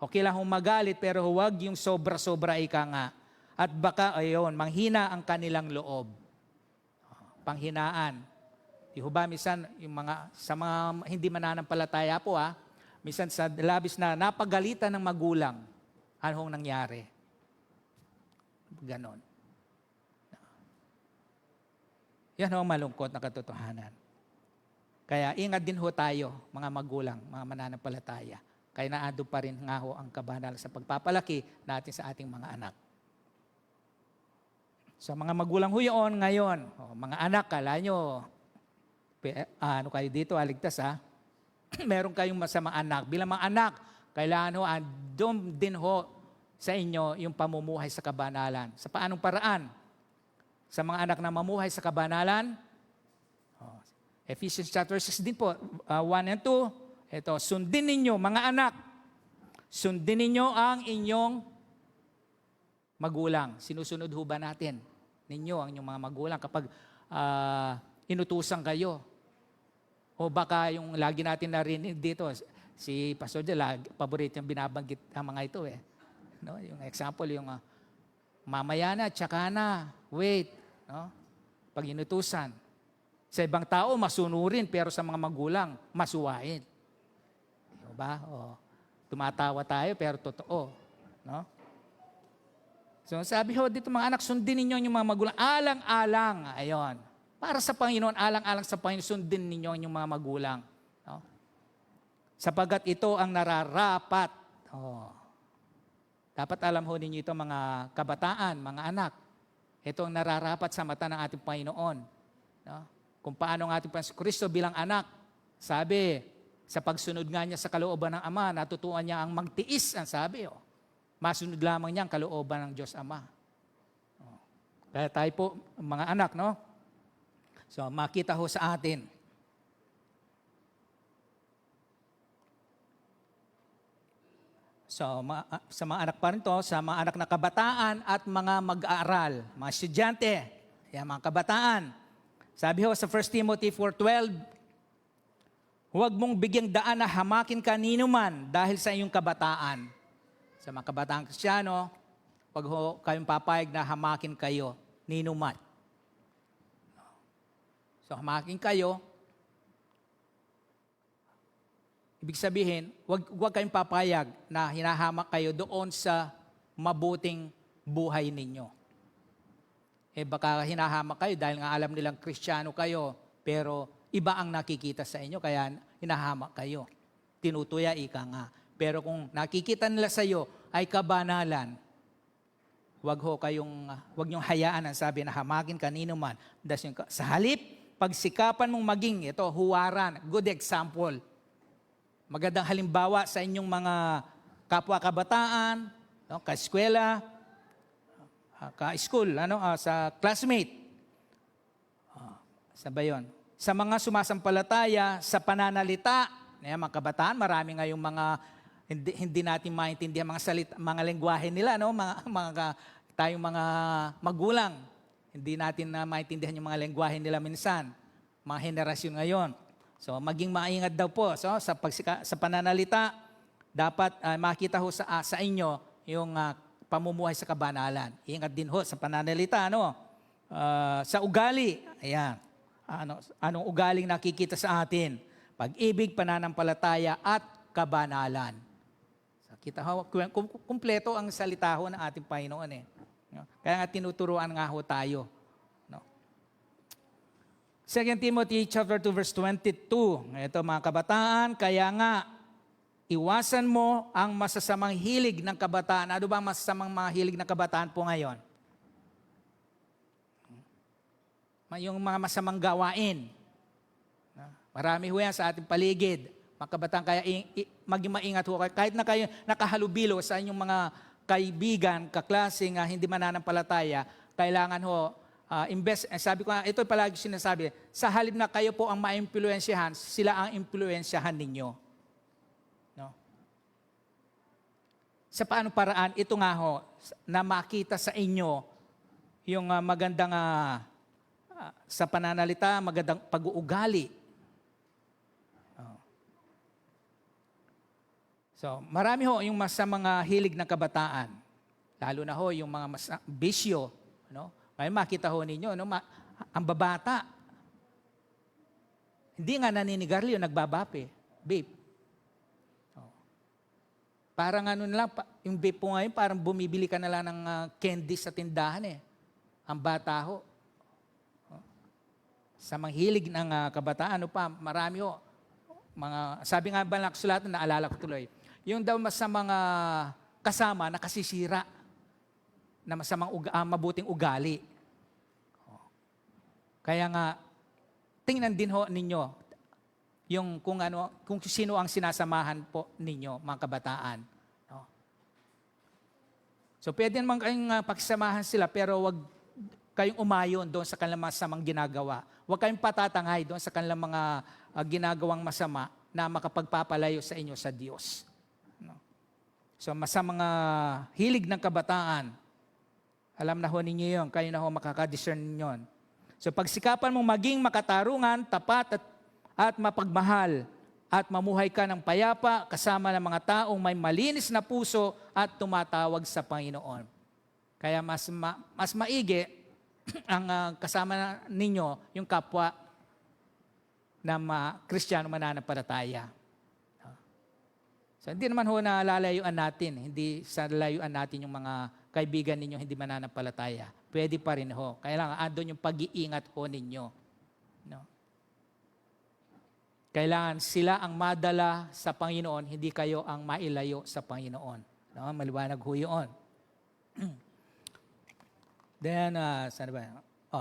Okay lang hong magalit, pero huwag yung sobra-sobra ika nga. At baka, manghina ang kanilang loob. Panghinaan. Di ho ba, minsan, sa mga hindi mananampalataya po, minsan sa labis na napagalitan ng magulang, ano hong nangyari? Ganon. Yan ho ang malungkot na katotohanan. Kaya ingat din ho tayo, mga magulang, mga mananampalataya. Kaya naando pa rin nga ho ang kabanalan sa pagpapalaki natin sa ating mga anak. Sa mga magulang ho yun ngayon, mga anak, kala nyo, ano kayo dito, aligtas meron kayong masamang anak. Bilang mga anak, kailangan ho, andun din ho sa inyo yung pamumuhay sa kabanalan. Sa paanong paraan? Sa mga anak na mamuhay sa kabanalan, Ephesians chapter 6 din po, 1 and 2. Ito, sundin ninyo, mga anak, sundin ninyo ang inyong magulang. Sinusunod ho ba natin? Ninyo, ang inyong mga magulang kapag inutusan kayo. O baka yung lagi natin narinig dito, si Pastor Jela, paborito yung binabanggit ang mga ito No? Yung example, yung mamaya na, tsaka na, wait. No? Pag inutusan. Sa ibang tao, masunurin, pero sa mga magulang, masuwain. Diba? Tumatawa tayo, pero totoo. No? So sabi ho dito mga anak, sundin ninyo yung mga magulang. Alang-alang. Ayon. Para sa Panginoon, alang-alang sa Panginoon, sundin ninyo yung mga magulang. No? Sapagat ito ang nararapat. Dapat alam ho ninyo ito mga kabataan, mga anak. Ito ang nararapat sa mata ng ating Panginoon. No? Kung paano ng ating Panginoon Kristo bilang anak. Sabi, sa pagsunod nga niya sa kalooban ng Ama, natutuan niya ang magtiis, ang sabi. Masunod lamang niya ang kalooban ng Diyos Ama. Kaya tayo po, mga anak, no? So, makita ho sa atin. So, sa mga anak pa rin to, sa mga anak na kabataan at mga mag-aaral, mga estudyante, mga kabataan. Sabi ho sa 1 Timothy 4:12, huwag mong bigyang daan na hamakin ka ninuman dahil sa iyong kabataan. Sa mga kabataang Kristiyano, huwag ho kayong papayag na hamakin kayo ninuman. So hamakin kayo, ibig sabihin, huwag kayong papayag na hinahamak kayo doon sa mabuting buhay ninyo. Baka hinahamak kayo dahil nga alam nilang Kristiyano kayo, pero iba ang nakikita sa inyo, kaya hinahamak kayo. Tinutuya, ika nga. Pero kung nakikita nila sa iyo ay kabanalan, wag niyong hayaan ang sabi na hamakin kanino man. Sa halip, pagsikapan mong maging, ito, huwaran, good example. Magandang halimbawa sa inyong mga kapwa kabataan, no, ka-eskwela, ka-school, sa classmate. Sabay yun. Sa mga sumasampalataya, sa pananalita, mga kabataan, marami ngayong mga hindi natin maintindihan mga salita, mga lengguwahe nila, no? Tayong mga magulang, hindi natin na maintindihan yung mga lengguwahe nila minsan, mga henerasyon ngayon. So maging maingat daw po. So sa pananalita, dapat makita ho sa inyo yung pamumuhay sa kabanalan. Ingat din ho sa pananalita, sa ugali. Ayan. Anong ugaling nakikita sa atin? Pag-ibig, pananampalataya at kabanalan. So, kita ho, kumpleto ang salita ho ng ating Panginoon eh. Kaya nga tinuturuan nga ho tayo. 2 Timothy chapter 2 verse 22. Ito mga kabataan, kaya nga iwasan mo ang masasamang hilig ng kabataan. Ano ba ang masasamang mga hilig ng kabataan po ngayon? Yung mga masamang gawain. Marami ho yan sa ating paligid. Mga kabataan, kaya maging maingat ho. Kahit na kayo nakahalubilo sa inyong mga kaibigan, kaklase nga hindi mananampalataya, kailangan ho, sabi ko nga, ito palagi sinasabi, sa halip na kayo po ang ma-impluensyahan, sila ang impluensyahan ninyo. No? Sa paano paraan, ito nga ho, na makita sa inyo yung magandang sa pananalita, magandang pag-uugali. So, marami ho yung sa mga hilig ng kabataan. Lalo na ho yung mga bisyo. Ngayon makita ho ninyo, ang babata. Hindi nga naninigarilyo, nagbabape. Vape. Parang yung vape po ngayon, parang bumibili ka na lang ng candy sa tindahan eh. Ang bata ho. Sa mga hilig ng kabataan, marami ho. Sabi nga ba ng kasulatan, naalala ko tuloy, yung daw sa mga kasama na kasisira, na mabuting ugali. Kaya nga, tingnan din ho ninyo yung kung sino ang sinasamahan po ninyo, mga kabataan. So pwede naman kayong pagsamahan sila, pero wag kayong umayon doon sa kanilang masamang ginagawa. Huwag kayong patatangay doon sa kanilang mga ginagawang masama na makapagpapalayo sa inyo sa Diyos. So sa mga hilig ng kabataan, alam na ho ninyo yun, kayo na ho makakadiscern yun. So pagsikapan mong maging makatarungan, tapat at mapagmahal at mamuhay ka ng payapa kasama ng mga taong may malinis na puso at tumatawag sa Panginoon. Kaya mas maigi ang kasama ninyo yung kapwa na Kristiyano mananampalataya. So hindi naman ho na lalayuan natin, hindi sa layuan natin yung mga kaibigan ninyo hindi mananampalataya. Pwede pa rin ho. Kailangan andun yung pag-iingat ho ninyo. No? Kailangan sila ang madala sa Panginoon, hindi kayo ang mailayo sa Panginoon. No? Maliwanag ho yun. Then, saan ba?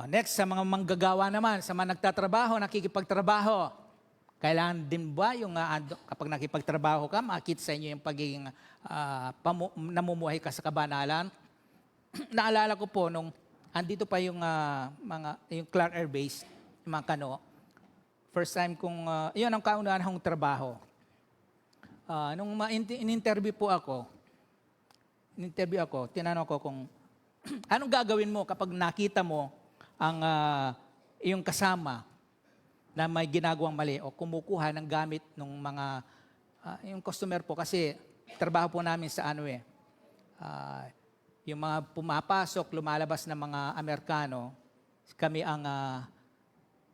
Next, sa mga manggagawa naman, sa mga nagtatrabaho, nakikipagtrabaho. Kailangan din ba yung kapag nakipagtrabaho ka, makita sa inyo yung pagiging namumuhay ka sa kabanalan? Naalala ko po nung andito pa yung yung Clark Air Base, yung mga kano. First time kong yun ang kaunahan kong trabaho. Nung in-interview ako, tinanong ko kung anong gagawin mo kapag nakita mo ang iyong kasama na may ginagawang mali o kumukuha ng gamit ng mga yung customer po kasi trabaho po namin sa yung mga pumapasok, lumalabas na mga Amerikano, kami ang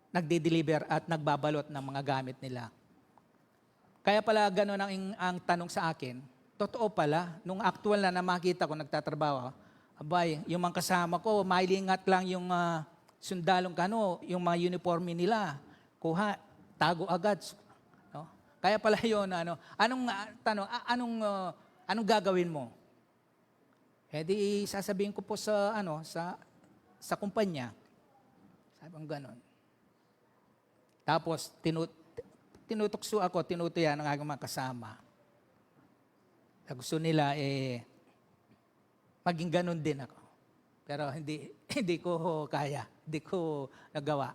nagde-deliver at nagbabalot ng mga gamit nila. Kaya pala gano'n ang tanong sa akin, totoo pala, nung actual na makita ko nagtatrabaho, abay, yung mga kasama ko, mailingat lang yung sundalong yung mga uniforme nila. Kuha, tago agad. No? Kaya pala yun, anong gagawin mo? Eh di sasabihin ko po sa kumpanya. Sabi ang ganon. Tapos tinutukso ako, tinutuya ng aking mga kasama. Gusto nila maging ganon din ako. Pero hindi ko kaya, hindi ko nagawa.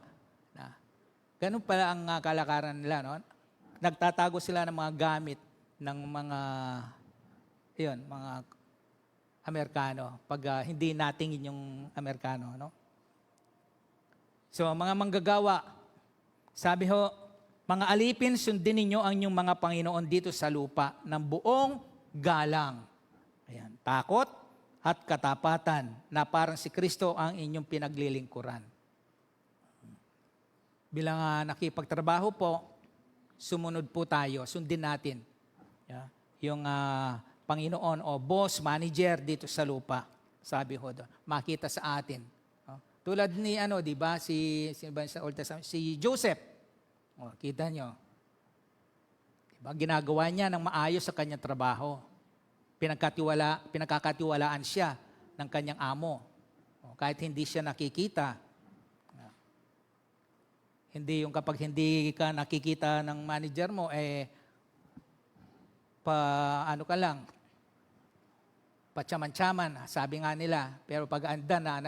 Ganun pala ang kalakaran nila, no? Nagtatago sila ng mga gamit ng mga Amerikano pag hindi natingin yung Amerikano, no? So, mga manggagawa, sabi ho, mga alipin, sundin ninyo ang inyong mga Panginoon dito sa lupa ng buong galang. Ayan, takot at katapatan na parang si Kristo ang inyong pinaglilingkuran. Bilang nakipagtrabaho po, sumunod po tayo, sundin natin yung Panginoon o boss, manager dito sa lupa. Sabi ho doon, makita sa atin. Tulad ni di ba, sa Old Testament, si Joseph. Kita nyo. Diba, ginagawa niya ng maayos sa kanyang trabaho. Pinagkakatiwalaan siya ng kanyang amo. Kahit hindi siya nakikita. Hindi yung kapag hindi ka nakikita ng manager mo, patsaman-tsaman, sabi nga nila. Pero pag anda na,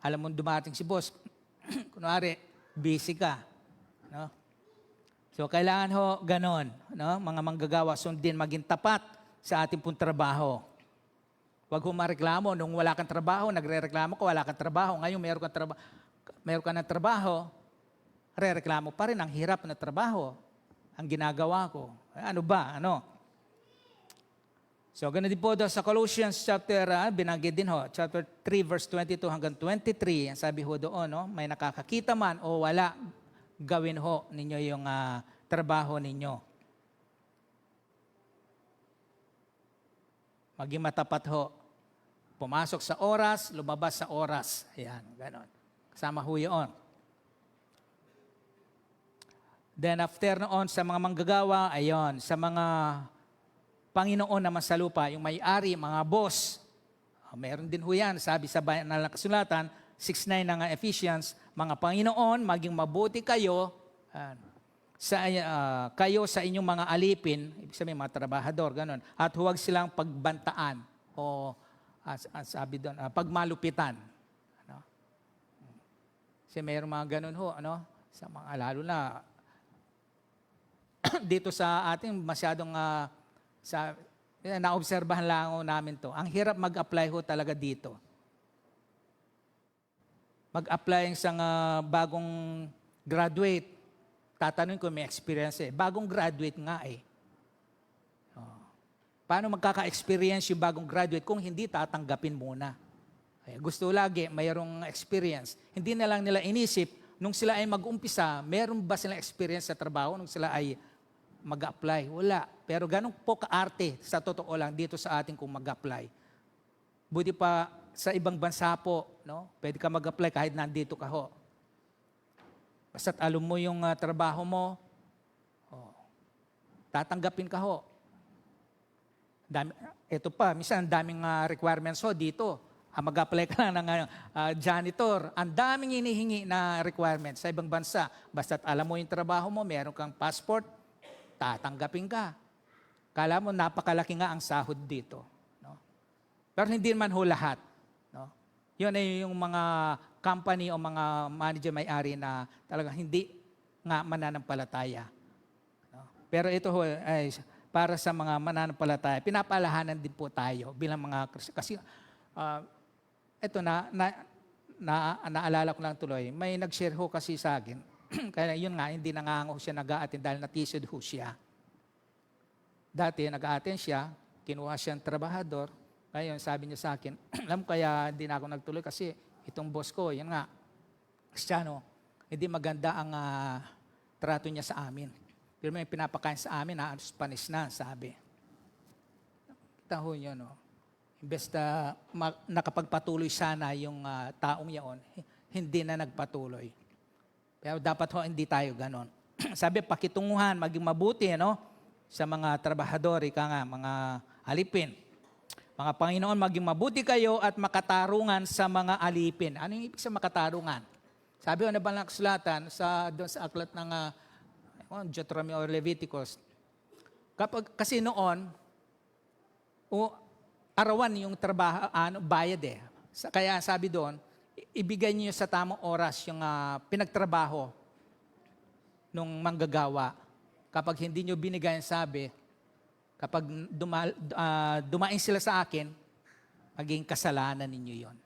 alam mo dumating si boss, kunwari, busy ka. No? So, kailangan ho ganon, no? Mga manggagawa, sundin, maging tapat sa ating pong trabaho. Huwag ho mareklamo. Nung wala kang trabaho, nagre-reklamo ka, wala kang trabaho. Ngayon, meron ka ng trabaho, re-reklamo pa rin, ang hirap na trabaho, ang ginagawa ko. Ano ba? So, ganun din po daw sa Colossians chapter, binanggit din ho, chapter 3 verse 22 hanggang 23, ang sabi ho doon, may nakakakita man o wala, gawin ho ninyo yung trabaho ninyo. Maging matapat ho. Pumasok sa oras, lumabas sa oras. Ayan, ganun. Kasama ho yun. Then after noon sa mga manggagawa, ayon, sa mga Panginoon naman sa lupa, yung may-ari, mga boss. Meron din ho yan, sabi sa banal na kasulatan, 6:9 ng Ephesians, mga Panginoon, maging mabuti kayo, kayo sa inyong mga alipin, ibig sabihin mga trabahador, ganun, at huwag silang pagbantaan o sabi doon, pagmalupitan. Kasi mayroong mga ganun ho, sa mga lalo na dito sa ating masyadong naobserbahan lang ho namin to. Ang hirap mag-apply ho talaga dito. Mag-apply ang isang bagong graduate. Tatanungin ko may experience Bagong graduate nga Paano magkaka-experience yung bagong graduate kung hindi tatanggapin muna? Gusto lagi, mayroong experience. Hindi na lang nila inisip, nung sila ay mag-umpisa, meron ba silang experience sa trabaho nung sila ay mag-apply? Wala. Pero ganun po kaarte, sa totoo lang, dito sa atin kung mag-apply. Buti pa sa ibang bansa po, pwede ka mag-apply kahit nandito ka ho. Basta't alam mo yung trabaho mo, tatanggapin ka ho. Ito pa, minsan ang daming requirements ho dito. Mag-apply ka lang ng janitor. Ang daming hinihingi na requirements sa ibang bansa. Basta't alam mo yung trabaho mo, meron kang passport, tatanggapin ka. Kala mo napakalaki nga ang sahod dito. Pero hindi naman ho lahat. Yun ay yung mga company o mga manager may-ari na talagang hindi nga mananampalataya. Pero ito ho ay para sa mga mananampalataya. Pinapalahanan din po tayo bilang mga Kristo. Kasi ito naalala ko lang tuloy. May nag-share ho kasi sa akin. Kaya yun nga, hindi nangango siya nag-a-attend dahil natisod ho siya. Dati nag-a-attend siya, kinuha siyang trabahador. Ngayon sabi niya sa akin, alam mo kaya hindi na ako nagtuloy kasi itong boss ko, yan nga, Kristiyano, hindi maganda ang trato niya sa amin. Pero may pinapakain sa amin, panis na, sabi. Kita ho yun, imbes na nakapagpatuloy sana yung taong yaon, hindi na nagpatuloy. Pero dapat ho, hindi tayo ganon. sabi, pakitunguhan, maging mabuti, ano? Sa mga trabahador, ika nga, mga alipin. Mga Panginoon, maging mabuti kayo at makatarungan sa mga alipin. Ano yung ibig sa makatarungan? Sabi ko na ba ng kasulatan doon sa aklat ng Deuteronomy or Leviticus, kasi noon, arawan yung trabaho, bayad eh. Kaya sabi doon, ibigay niyo sa tamang oras yung pinagtrabaho nung manggagawa. Kapag hindi niyo binigay ang sabi, kapag dumain sila sa akin, maging kasalanan ninyo yon.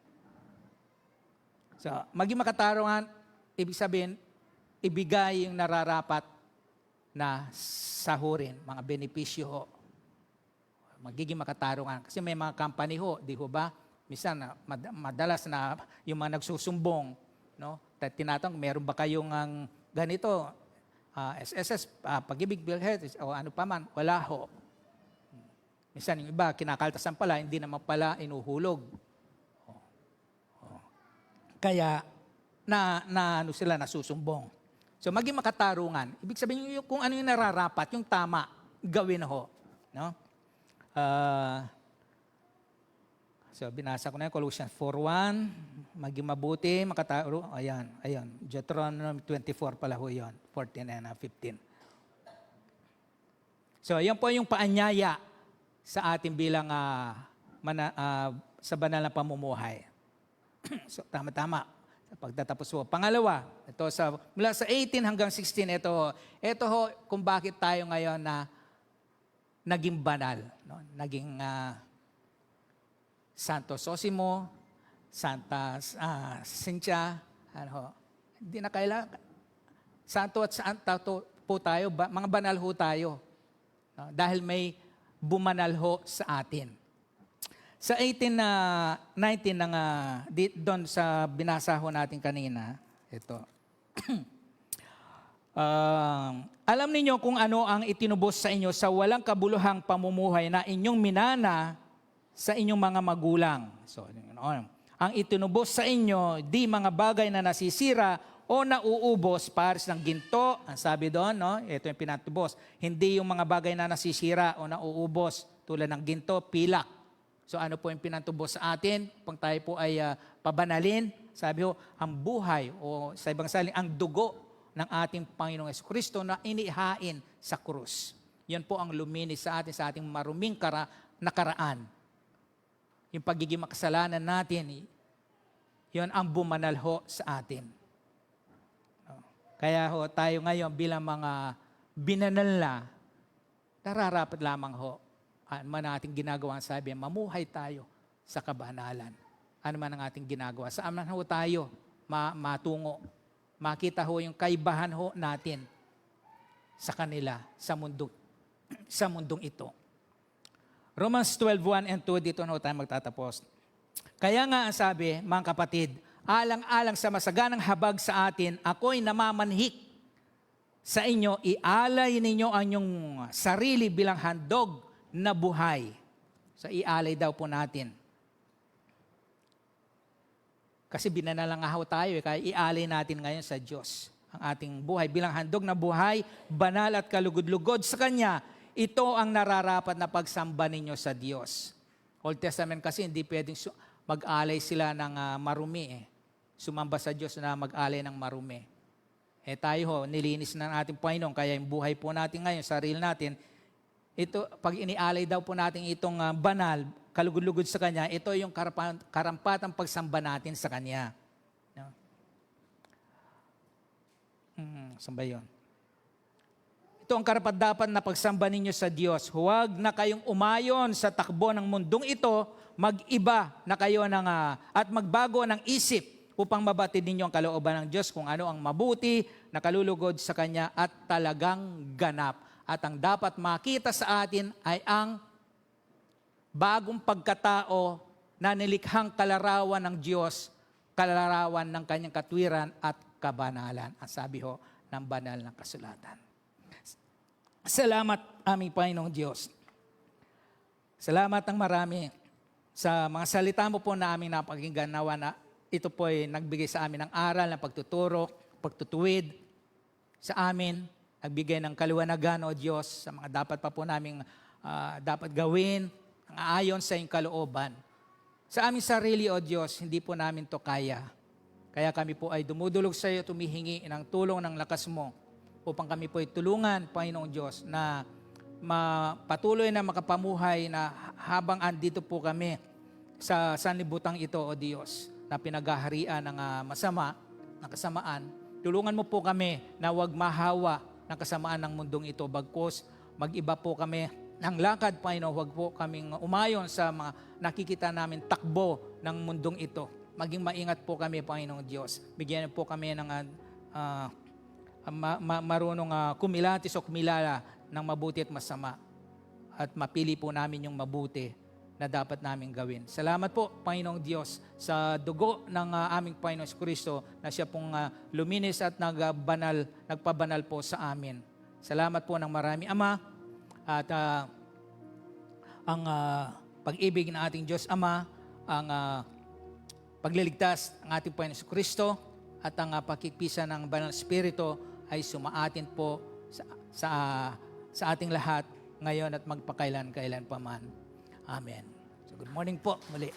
So, maging makatarungan, ibig sabihin, ibigay yung nararapat na sahurin, mga benepisyo ho. Magiging makatarungan. Kasi may mga company ho, di ho ba? Minsan, madalas na yung mga nagsusumbong, no? Tinatanong, meron ba kayong ganito, SSS, Pag-ibig, PhilHealth, o ano pa man, wala ho. Minsan yung iba, kinakaltasan pala, hindi naman pala inuhulog. Kaya, ano sila, nasusumbong. So, maging makatarungan. Ibig sabihin, kung ano yung nararapat, yung tama, gawin ho. No? So, binasa ko na yung Colossians 4:1, maging mabuti, makatarungan. Ayan. Deuteronomy 24 pala ho yun, 14 and 15. So, yan po yung paanyaya sa atin bilang sa banal na pamumuhay. So, tama-tama. Pagtatapos po. Pangalawa, mula sa 18 hanggang 16, ito ho kung bakit tayo ngayon na naging banal. No? Naging Santo Sosimo, Santa Cynthia, hindi na kailangan. Santo at Santa po tayo, mga banal ho tayo. No? Dahil may bumanal ho sa atin. Sa 18:19 doon sa binasa ho natin kanina, ito. Alam ninyo kung ano ang itinubos sa inyo sa walang kabuluhang pamumuhay na inyong minana sa inyong mga magulang. So, ang itinubos sa inyo, di mga bagay na nasisira o nauubos pares ng ginto. Ang sabi doon, no? Ito yung pinatubos. Hindi yung mga bagay na nasisira o nauubos tulad ng ginto, pilak. So ano po yung pinatubos sa atin? Pag tayo po ay pabanalin, sabi ho, ang buhay o sa ibang saling, ang dugo ng ating Panginoong Jesucristo na inihain sa krus. Yan po ang luminis sa atin, sa ating maruming nakaraan. Yung pagiging makasalanan natin, yan ang bumanal ho sa atin. Kaya ho, tayo ngayon bilang mga binanal na, nararapat lamang ho, ano man ang ating ginagawa, sabi, mamuhay tayo sa kabanalan. Ano man ang ating ginagawa. Saan man ho tayo matungo. Makita ho yung kaibahan ho natin sa kanila, sa mundong ito. Romans 12:1 and 2, dito na ho tayo magtatapos. Kaya nga ang sabi, mga kapatid, alang-alang sa masaganang habag sa atin, ako'y namamanhik sa inyo, ialay ninyo ang inyong sarili bilang handog na buhay. Sa ialay daw po natin. Kasi binanalang nga ho tayo, kaya ialay natin ngayon sa Diyos ang ating buhay bilang handog na buhay, banal at kalugod-lugod sa Kanya. Ito ang nararapat na pagsamba ninyo sa Diyos. Old Testament kasi hindi pwedeng mag-alay sila ng marumi. Sumamba sa Diyos na mag-alay ng marumi. Tayo ho, nilinis na ating Panginoon, kaya yung buhay po natin ngayon, sarili natin, ito, pag inialay daw po natin itong banal, kalugod-lugod sa Kanya, ito yung karampatang pagsamba natin sa Kanya. No? Saan ba yun? Ito ang karapat-dapat na pagsamba ninyo sa Diyos. Huwag na kayong umayon sa takbo ng mundong ito, mag-iba na kayo at magbago ng isip upang mabatid ninyo ang kalooban ng Diyos kung ano ang mabuti, nakalulugod sa Kanya at talagang ganap. At ang dapat makita sa atin ay ang bagong pagkatao na nilikhang kalarawan ng Diyos, kalarawan ng Kanyang katwiran at kabanalan. Ang sabi ho ng banal na kasulatan. Salamat aming Panginoong Diyos. Salamat ng marami sa mga salita mo po na aming napakinggan, nawa na ito po ay nagbigay sa amin ng aral ng pagtuturo, pagtutuwid sa amin nagbigay ng kaliwanagan, O Diyos, sa mga dapat pa po naming dapat gawin, ang ayon sa iyong kalooban. Sa aming sarili, O Diyos, hindi po namin to kaya. Kaya kami po ay dumudulog sa iyo, tumihingi ng tulong ng lakas mo upang kami po ay tulungan, Panginoong Diyos, na patuloy na makapamuhay na habang andito po kami sa sanlibutan ito, O Diyos, na pinaghaharian ng masama, ng kasamaan. Tulungan mo po kami na huwag mahawa ng kasamaan ng mundong ito. Bagkus, mag-iba po kami ng lakad, Panginoon. Huwag po kaming umayon sa mga nakikita namin takbo ng mundong ito. Maging maingat po kami, Panginoong Diyos. Bigyan po kami ng marunong kumilatis o kumilala ng mabuti at masama. At mapili po namin yung mabuti na dapat namin gawin. Salamat po, Panginoong Diyos, sa dugo ng aming Panginoong Kristo na siya pong luminis at nagpabanal po sa amin. Salamat po ng marami, Ama, at ang pag-ibig ng ating Diyos Ama, ang pagliligtas ng ating Panginoong Kristo at ang pakikpisa ng Banal Espiritu ay sumaatin po sa ating lahat ngayon at magpakailan-kailan pa man. Amen. So good morning po muli.